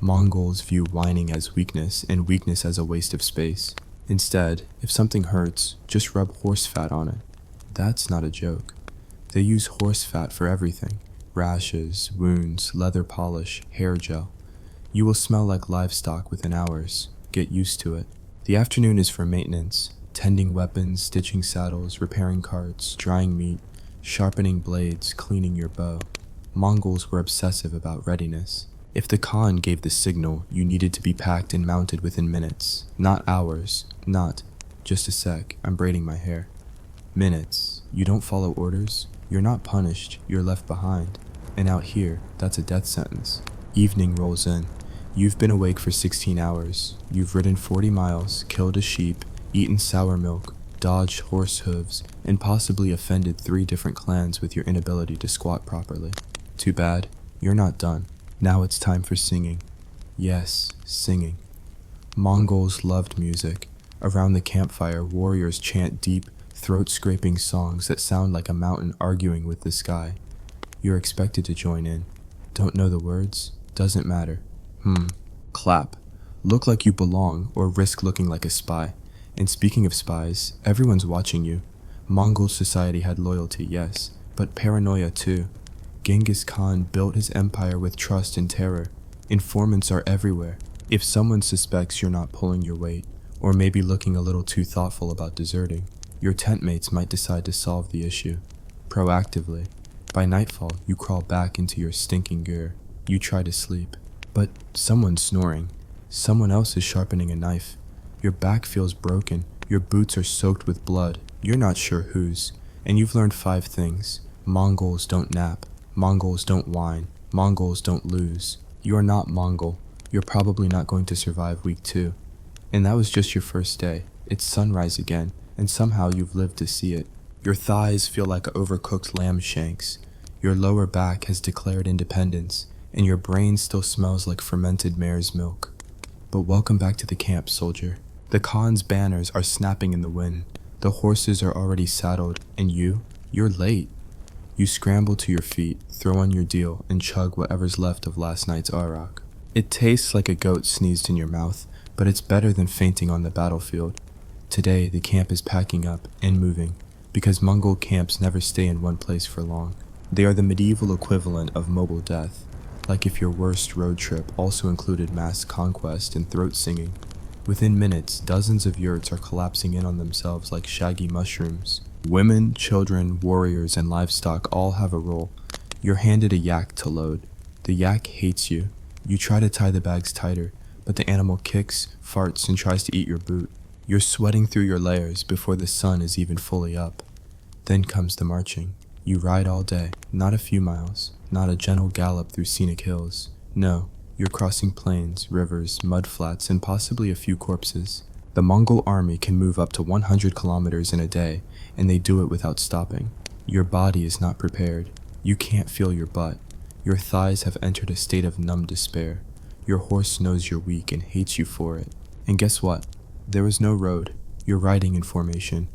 Mongols view whining as weakness and weakness as a waste of space. Instead, if something hurts, just rub horse fat on it. That's not a joke. They use horse fat for everything: rashes, wounds, leather polish, hair gel. You will smell like livestock within hours. Get used to it. The afternoon is for maintenance: tending weapons, stitching saddles, repairing carts, drying meat, sharpening blades, cleaning your bow. Mongols were obsessive about readiness. If the Khan gave the signal, you needed to be packed and mounted within minutes, not hours, not, just a sec, I'm braiding my hair. Minutes. You don't follow orders, you're not punished, you're left behind. And out here, that's a death sentence. Evening rolls in. You've been awake for 16 hours. You've ridden 40 miles, killed a sheep, eaten sour milk, dodged horse hooves, and possibly offended 3 different clans with your inability to squat properly. Too bad, you're not done. Now it's time for singing. Yes, singing. Mongols loved music. Around the campfire, warriors chant deep, throat-scraping songs that sound like a mountain arguing with the sky. You're expected to join in. Don't know the words? Doesn't matter. Clap. Look like you belong, or risk looking like a spy. And speaking of spies, everyone's watching you. Mongol society had loyalty, yes, but paranoia too. Genghis Khan built his empire with trust and terror. Informants are everywhere. If someone suspects you're not pulling your weight, or maybe looking a little too thoughtful about deserting, your tent mates might decide to solve the issue. Proactively. By nightfall, you crawl back into your stinking gear. You try to sleep. But someone's snoring. Someone else is sharpening a knife. Your back feels broken. Your boots are soaked with blood. You're not sure whose. And you've learned 5 things. Mongols don't nap. Mongols don't whine. Mongols don't lose. You are not Mongol. You're probably not going to survive week 2. And that was just your first day. It's sunrise again, and somehow you've lived to see it. Your thighs feel like overcooked lamb shanks. Your lower back has declared independence, and your brain still smells like fermented mare's milk. But welcome back to the camp, soldier. The Khan's banners are snapping in the wind. The horses are already saddled, and you're late. You scramble to your feet, throw on your deal, and chug whatever's left of last night's arak. It tastes like a goat sneezed in your mouth, but it's better than fainting on the battlefield. Today, the camp is packing up and moving, because Mongol camps never stay in one place for long. They are the medieval equivalent of mobile death, like if your worst road trip also included mass conquest and throat singing. Within minutes, dozens of yurts are collapsing in on themselves like shaggy mushrooms. Women, children, warriors, and livestock all have a role. You're handed a yak to load. The yak hates you. You try to tie the bags tighter, but the animal kicks, farts, and tries to eat your boot. You're sweating through your layers before the sun is even fully up. Then comes the marching. You ride all day, not a few miles, not a gentle gallop through scenic hills. No, you're crossing plains, rivers, mudflats, and possibly a few corpses. The Mongol army can move up to 100 kilometers in a day, and they do it without stopping. Your body is not prepared. You can't feel your butt. Your thighs have entered a state of numb despair. Your horse knows you're weak and hates you for it. And guess what? There is no road. You're riding in formation.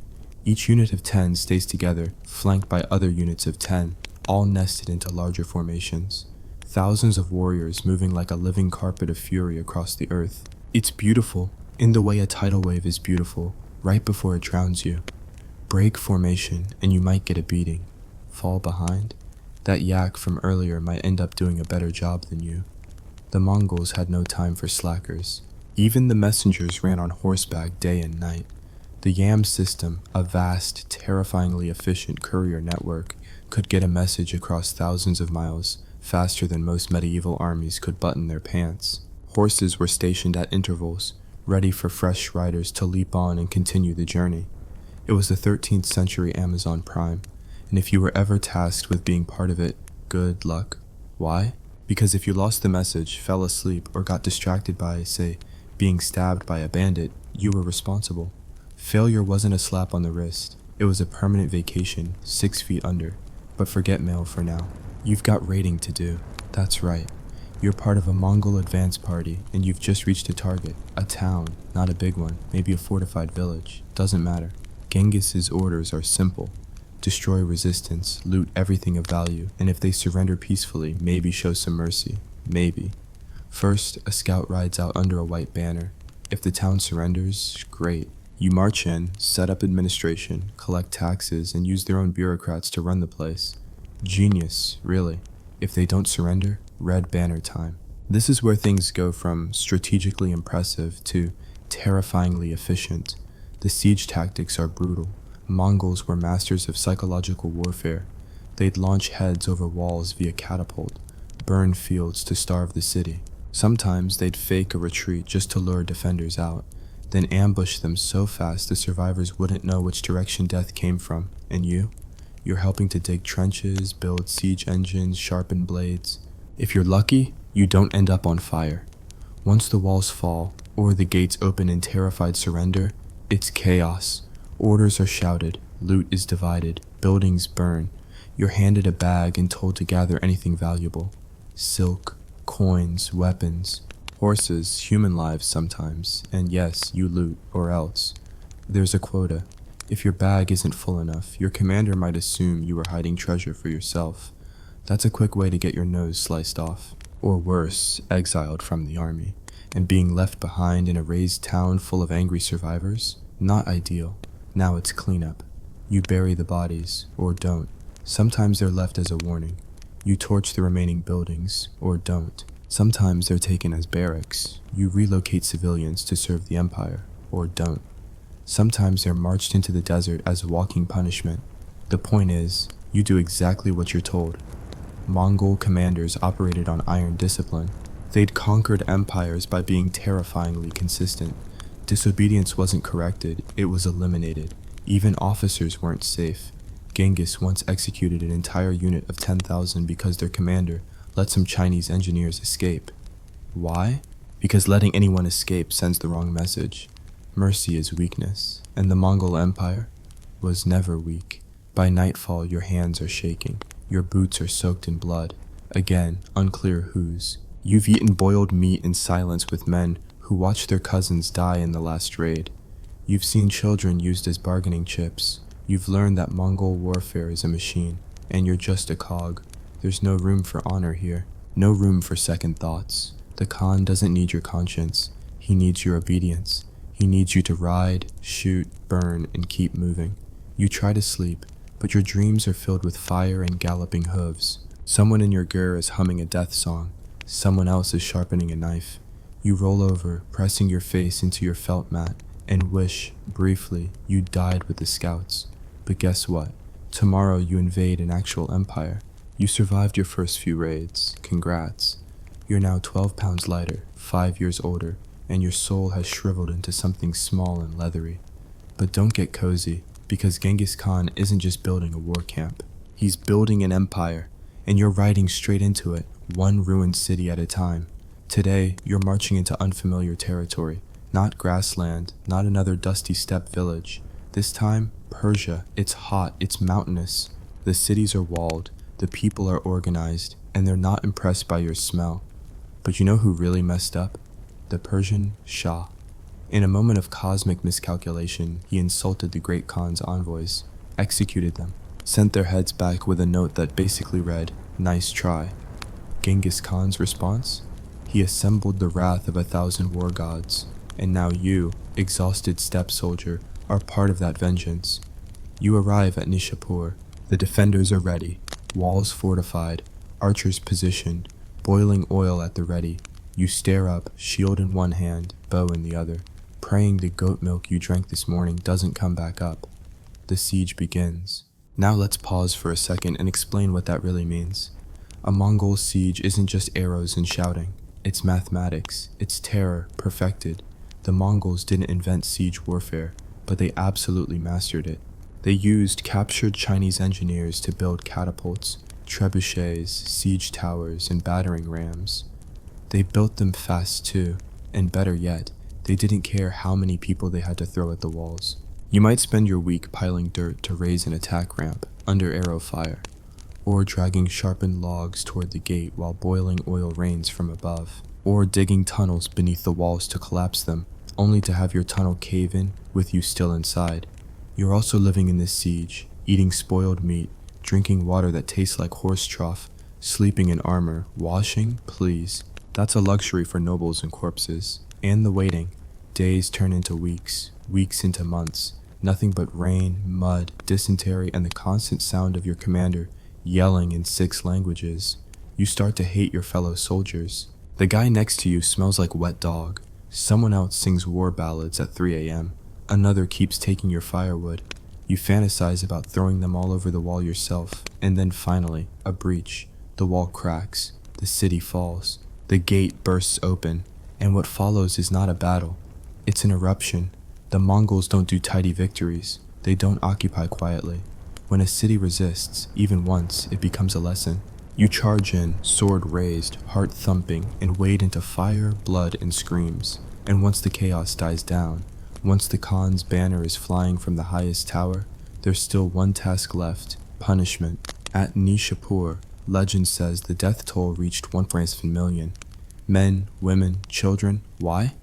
Each unit of 10 stays together, flanked by other units of 10, all nested into larger formations. Thousands of warriors moving like a living carpet of fury across the earth. It's beautiful, in the way a tidal wave is beautiful, right before it drowns you. Break formation, and you might get a beating. Fall behind? That yak from earlier might end up doing a better job than you. The Mongols had no time for slackers. Even the messengers ran on horseback day and night. The YAM system, a vast, terrifyingly efficient courier network, could get a message across thousands of miles faster than most medieval armies could button their pants. Horses were stationed at intervals, ready for fresh riders to leap on and continue the journey. It was the 13th century Amazon Prime, and if you were ever tasked with being part of it, good luck. Why? Because if you lost the message, fell asleep, or got distracted by, say, being stabbed by a bandit, you were responsible. Failure wasn't a slap on the wrist. It was a permanent vacation, 6 feet under. But forget mail for now. You've got raiding to do. That's right. You're part of a Mongol advance party, and you've just reached a target. A town, not a big one, maybe a fortified village. Doesn't matter. Genghis's orders are simple. Destroy resistance, loot everything of value, and if they surrender peacefully, maybe show some mercy. Maybe. First, a scout rides out under a white banner. If the town surrenders, great. You march in, set up administration, collect taxes, and use their own bureaucrats to run the place. Genius, really. If they don't surrender, red banner time. This is where things go from strategically impressive to terrifyingly efficient. The siege tactics are brutal. Mongols were masters of psychological warfare. They'd launch heads over walls via catapult, burn fields to starve the city. Sometimes they'd fake a retreat just to lure defenders out, then ambush them so fast the survivors wouldn't know which direction death came from. And you're helping to dig trenches, build siege engines, sharpen blades. If you're lucky, you don't end up on fire. Once the walls fall, or the gates open in terrified surrender, it's chaos. Orders are shouted, loot is divided, buildings burn. You're handed a bag and told to gather anything valuable. Silk, coins, weapons, horses, human lives sometimes, and yes, you loot, or else. There's a quota. If your bag isn't full enough, your commander might assume you were hiding treasure for yourself. That's a quick way to get your nose sliced off. Or worse, exiled from the army. And being left behind in a razed town full of angry survivors? Not ideal. Now it's cleanup. You bury the bodies, or don't. Sometimes they're left as a warning. You torch the remaining buildings, or don't. Sometimes they're taken as barracks. You relocate civilians to serve the empire, or don't. Sometimes they're marched into the desert as a walking punishment. The point is, you do exactly what you're told. Mongol commanders operated on iron discipline. They'd conquered empires by being terrifyingly consistent. Disobedience wasn't corrected, it was eliminated. Even officers weren't safe. Genghis once executed an entire unit of 10,000 because their commander let some Chinese engineers escape. Why? Because letting anyone escape sends the wrong message. Mercy is weakness, and the Mongol Empire was never weak. By nightfall, your hands are shaking. Your boots are soaked in blood. Again, unclear whose. You've eaten boiled meat in silence with men who watched their cousins die in the last raid. You've seen children used as bargaining chips. You've learned that Mongol warfare is a machine, and you're just a cog. There's no room for honor here. No room for second thoughts. The Khan doesn't need your conscience. He needs your obedience. He needs you to ride, shoot, burn, and keep moving. You try to sleep, but your dreams are filled with fire and galloping hooves. Someone in your gur is humming a death song. Someone else is sharpening a knife. You roll over, pressing your face into your felt mat, and wish, briefly, you died with the scouts. But guess what? Tomorrow you invade an actual empire. You survived your first few raids. Congrats. You're now 12 pounds lighter, 5 years older, and your soul has shriveled into something small and leathery. But don't get cozy, because Genghis Khan isn't just building a war camp. He's building an empire, and you're riding straight into it, one ruined city at a time. Today, you're marching into unfamiliar territory. Not grassland, not another dusty steppe village. This time, Persia. It's hot, it's mountainous. The cities are walled, the people are organized, and they're not impressed by your smell. But you know who really messed up? The Persian Shah. In a moment of cosmic miscalculation, he insulted the great Khan's envoys, executed them, sent their heads back with a note that basically read, "Nice try." Genghis Khan's response? He assembled the wrath of 1,000 war gods, and now you, exhausted steppe soldier, are part of that vengeance. You arrive at Nishapur. The defenders are ready, walls fortified, archers positioned, boiling oil at the ready. You stare up, shield in one hand, bow in the other, praying the goat milk you drank this morning doesn't come back up. The siege begins. Now let's pause for a second and explain what that really means. A Mongol siege isn't just arrows and shouting. It's mathematics. It's terror, perfected. The Mongols didn't invent siege warfare, but they absolutely mastered it. They used captured Chinese engineers to build catapults, trebuchets, siege towers, and battering rams. They built them fast too, and better yet, they didn't care how many people they had to throw at the walls. You might spend your week piling dirt to raise an attack ramp under arrow fire, or dragging sharpened logs toward the gate while boiling oil rains from above, or digging tunnels beneath the walls to collapse them, only to have your tunnel cave in with you still inside. You're also living in this siege, eating spoiled meat, drinking water that tastes like horse trough, sleeping in armor, washing, please. That's a luxury for nobles and corpses. And the waiting. Days turn into weeks, weeks into months. Nothing but rain, mud, dysentery, and the constant sound of your commander yelling in 6 languages. You start to hate your fellow soldiers. The guy next to you smells like wet dog. Someone else sings war ballads at 3 a.m. Another keeps taking your firewood. You fantasize about throwing them all over the wall yourself, and then finally, a breach. The wall cracks. The city falls. The gate bursts open, and what follows is not a battle. It's an eruption. The Mongols don't do tidy victories. They don't occupy quietly. When a city resists, even once, it becomes a lesson. You charge in, sword raised, heart thumping, and wade into fire, blood, and screams. And once the chaos dies down, once the Khan's banner is flying from the highest tower, there's still one task left: punishment. At Nishapur, legend says the death toll reached 1.5 million. Men, women, children. Why?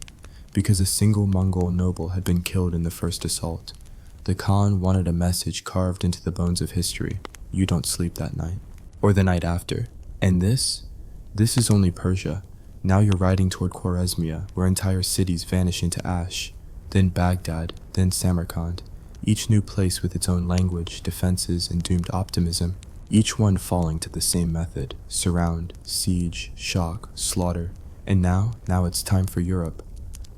Because a single Mongol noble had been killed in the first assault. The Khan wanted a message carved into the bones of history: you don't sleep that night. Or the night after. And this is only Persia. Now you're riding toward Khwarezmia, where entire cities vanish into ash. Then Baghdad, then Samarkand. Each new place with its own language, defenses, and doomed optimism. Each one falling to the same method: surround, siege, shock, slaughter. And now it's time for Europe.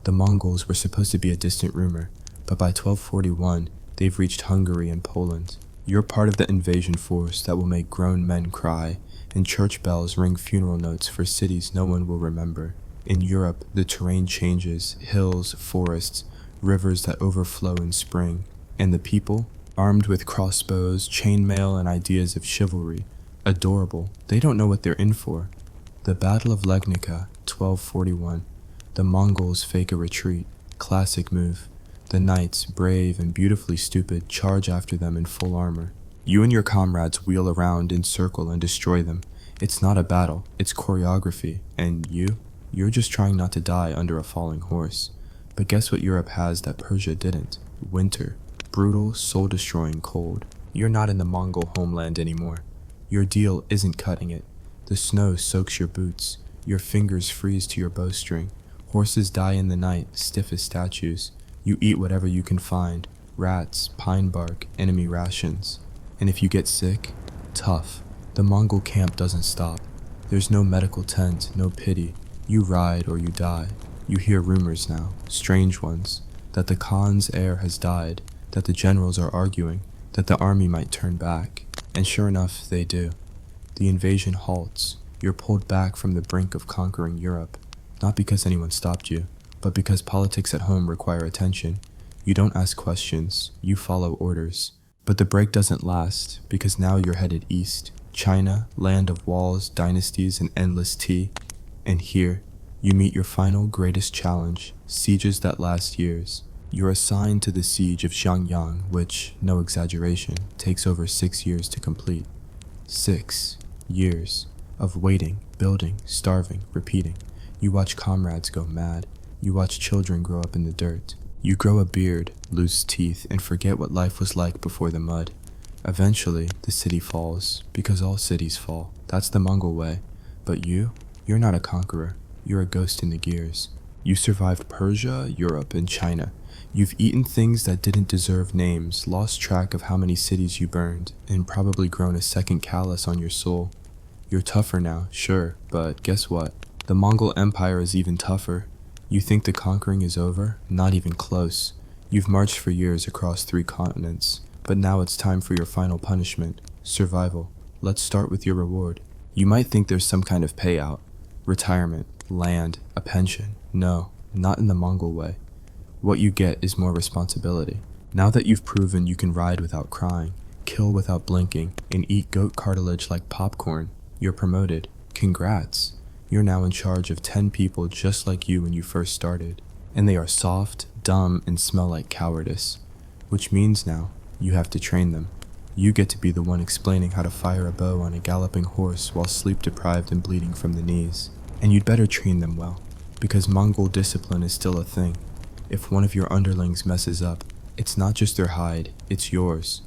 The Mongols were supposed to be a distant rumor, but by 1241, they've reached Hungary and Poland. You're part of the invasion force that will make grown men cry, and church bells ring funeral notes for cities no one will remember. In Europe, the terrain changes: hills, forests, rivers that overflow in spring. And the people, armed with crossbows, chainmail, and ideas of chivalry, adorable. They don't know what they're in for. The Battle of Legnica, 1241. The Mongols fake a retreat. Classic move. The knights, brave and beautifully stupid, charge after them in full armor. You and your comrades wheel around in circle and destroy them. It's not a battle, it's choreography. And you're just trying not to die under a falling horse. But guess what Europe has that Persia didn't? Winter. Brutal, soul-destroying cold. You're not in the Mongol homeland anymore. Your deal isn't cutting it. The snow soaks your boots. Your fingers freeze to your bowstring. Horses die in the night, stiff as statues. You eat whatever you can find: rats, pine bark, enemy rations. And if you get sick, tough. The Mongol camp doesn't stop. There's no medical tent, no pity. You ride or you die. You hear rumors now, strange ones, that the Khan's heir has died, that the generals are arguing, that the army might turn back. And sure enough, they do. The invasion halts. You're pulled back from the brink of conquering Europe, not because anyone stopped you, but because politics at home require attention. You don't ask questions, you follow orders. But the break doesn't last, because now you're headed east. China, land of walls, dynasties, and endless tea. And here, you meet your final greatest challenge: sieges that last years. You're assigned to the siege of Xiangyang, which, no exaggeration, takes over 6 years to complete. 6 years of waiting, building, starving, repeating. You watch comrades go mad. You watch children grow up in the dirt. You grow a beard, lose teeth, and forget what life was like before the mud. Eventually, the city falls, because all cities fall. That's the Mongol way. But you're not a conqueror. You're a ghost in the gears. You survived Persia, Europe, and China. You've eaten things that didn't deserve names, lost track of how many cities you burned, and probably grown a second callus on your soul. You're tougher now, sure, but guess what? The Mongol Empire is even tougher. You think the conquering is over? Not even close. You've marched for years across 3 continents, but now it's time for your final punishment: survival. Let's start with your reward. You might think there's some kind of payout: retirement, land, a pension. No, not in the Mongol way. What you get is more responsibility. Now that you've proven you can ride without crying, kill without blinking, and eat goat cartilage like popcorn, you're promoted. Congrats! You're now in charge of 10 people just like you when you first started. And they are soft, dumb, and smell like cowardice. Which means now, you have to train them. You get to be the one explaining how to fire a bow on a galloping horse while sleep-deprived and bleeding from the knees. And you'd better train them well, because Mongol discipline is still a thing. If one of your underlings messes up, it's not just their hide, it's yours.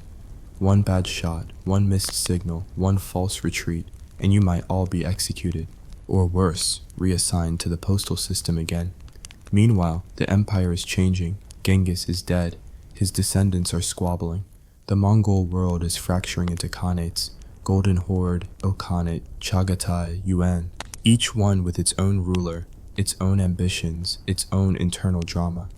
One bad shot, one missed signal, one false retreat, and you might all be executed. Or worse, reassigned to the postal system again. Meanwhile, the empire is changing. Genghis is dead. His descendants are squabbling. The Mongol world is fracturing into khanates: Golden Horde, Ilkhanate, Chagatai, Yuan, each one with its own ruler, its own ambitions, its own internal drama.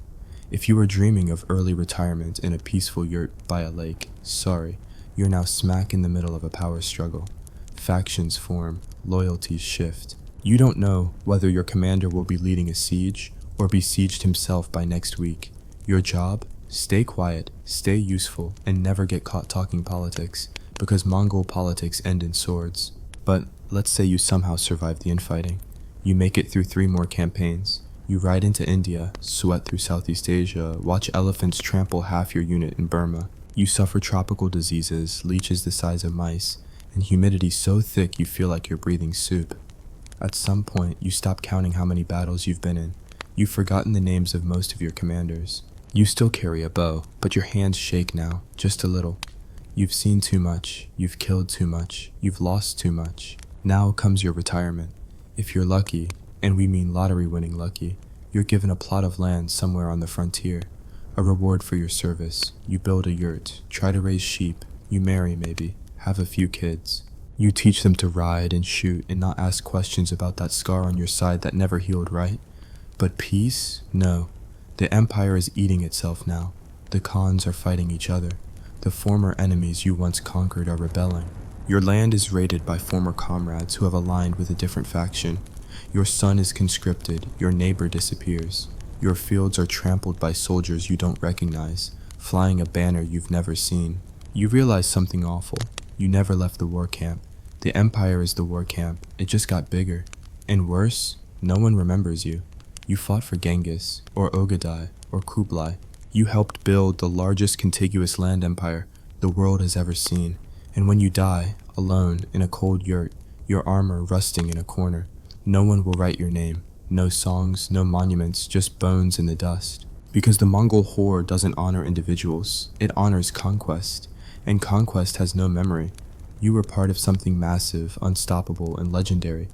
If you were dreaming of early retirement in a peaceful yurt by a lake, sorry, you're now smack in the middle of a power struggle. Factions form, loyalties shift. You don't know whether your commander will be leading a siege or besieged himself by next week. Your job? Stay quiet, stay useful, and never get caught talking politics, because Mongol politics end in swords. But let's say you somehow survive the infighting. You make it through 3 more campaigns. You ride into India, sweat through Southeast Asia, watch elephants trample half your unit in Burma. You suffer tropical diseases, leeches the size of mice, and humidity so thick you feel like you're breathing soup. At some point, you stop counting how many battles you've been in. You've forgotten the names of most of your commanders. You still carry a bow, but your hands shake now, just a little. You've seen too much, you've killed too much, you've lost too much. Now comes your retirement. If you're lucky, and we mean lottery-winning lucky, you're given a plot of land somewhere on the frontier. A reward for your service. You build a yurt, try to raise sheep, you marry maybe, have a few kids. You teach them to ride and shoot and not ask questions about that scar on your side that never healed, right? But peace? No. The empire is eating itself now. The Khans are fighting each other. The former enemies you once conquered are rebelling. Your land is raided by former comrades who have aligned with a different faction. Your son is conscripted, your neighbor disappears. Your fields are trampled by soldiers you don't recognize, flying a banner you've never seen. You realize something awful. You never left the war camp. The empire is the war camp. It just got bigger. And worse, no one remembers you. You fought for Genghis, or Ogadai, or Kublai. You helped build the largest contiguous land empire the world has ever seen. And when you die, alone, in a cold yurt, your armor rusting in a corner, no one will write your name. No songs, no monuments, just bones in the dust. Because the Mongol horde doesn't honor individuals, it honors conquest. And conquest has no memory. You were part of something massive, unstoppable, and legendary,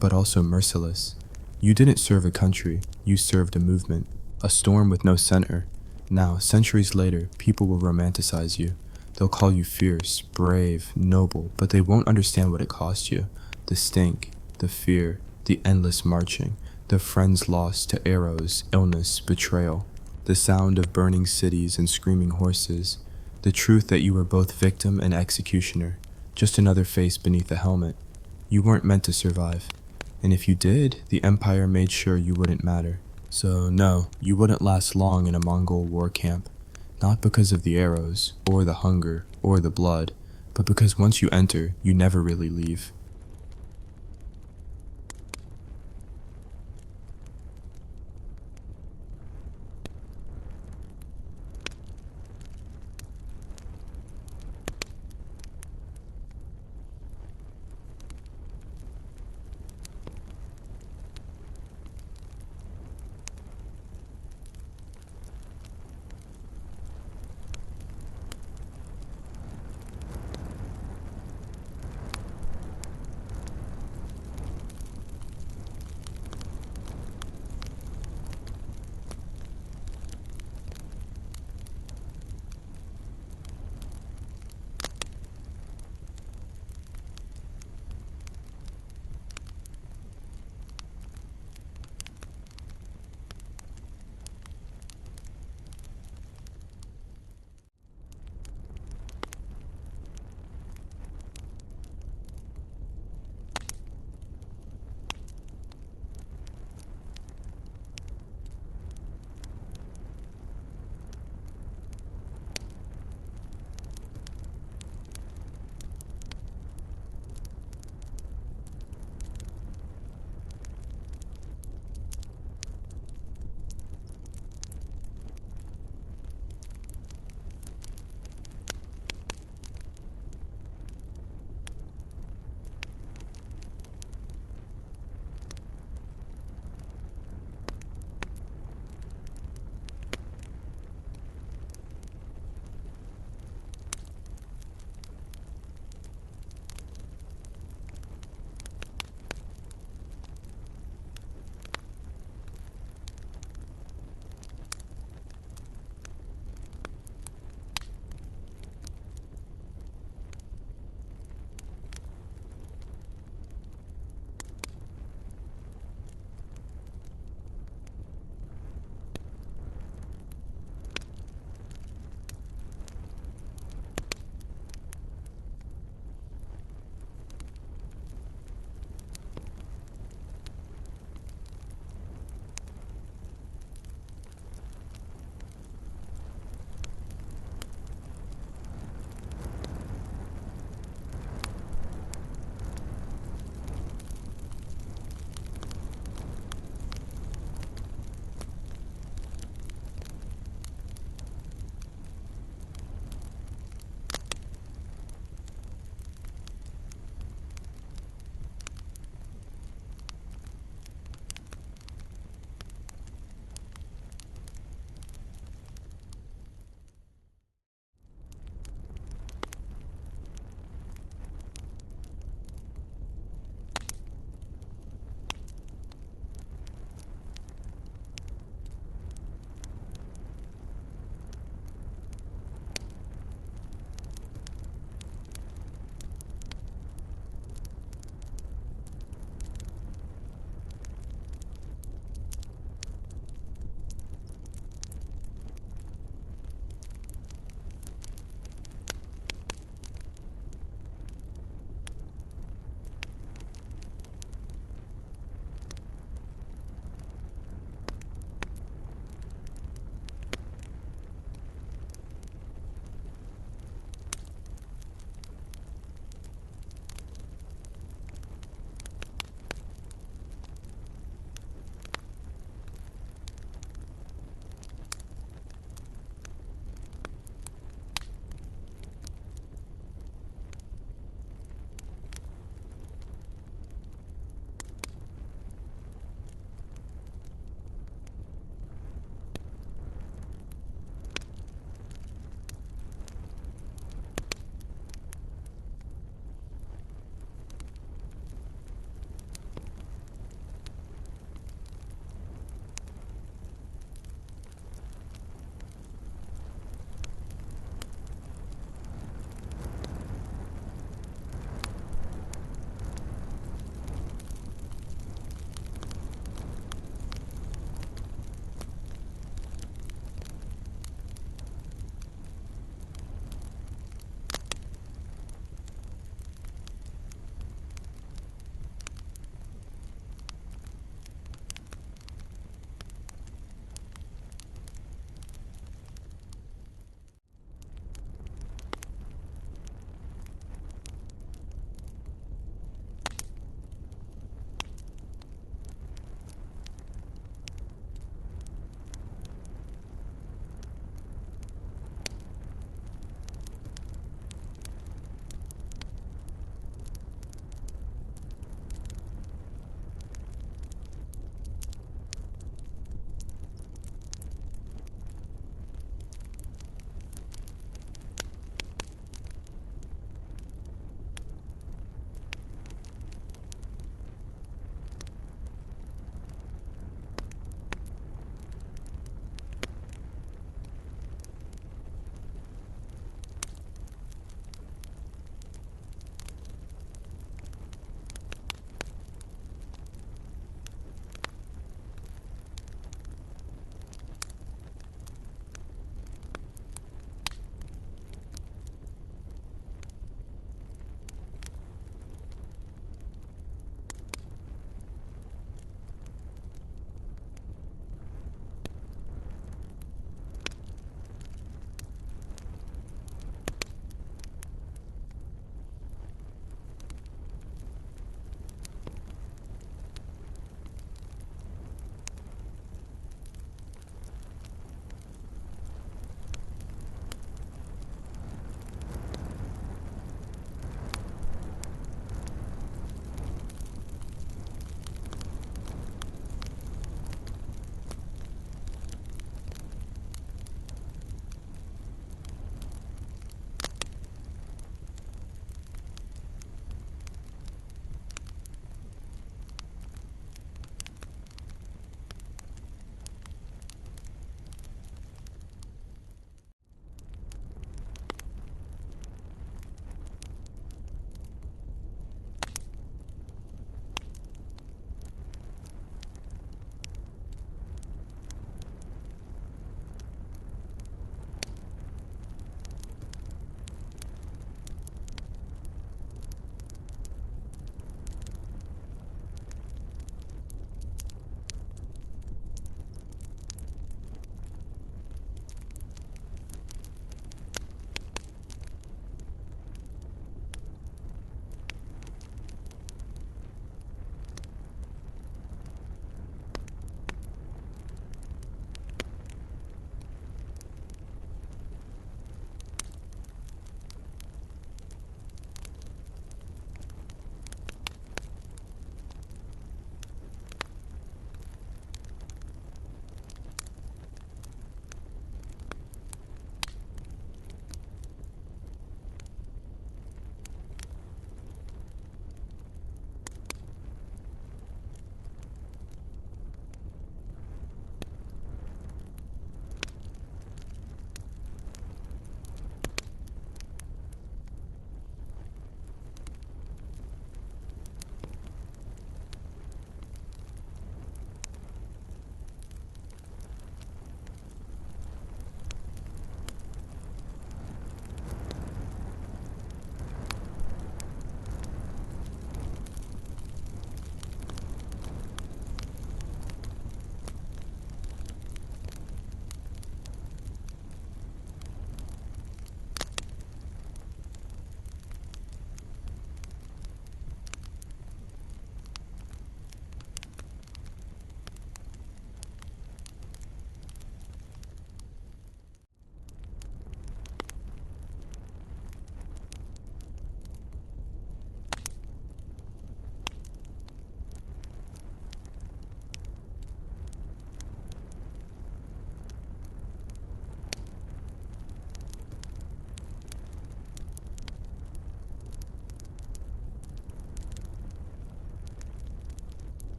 but also merciless. You didn't serve a country, you served a movement, a storm with no center. Now, centuries later, people will romanticize you. They'll call you fierce, brave, noble, but they won't understand what it cost you. The stink, the fear, the endless marching, the friends lost to arrows, illness, betrayal, the sound of burning cities and screaming horses, the truth that you were both victim and executioner, just another face beneath a helmet. You weren't meant to survive. And if you did, the empire made sure you wouldn't matter. So no, you wouldn't last long in a Mongol war camp. Not because of the arrows, or the hunger, or the blood, but because once you enter, you never really leave.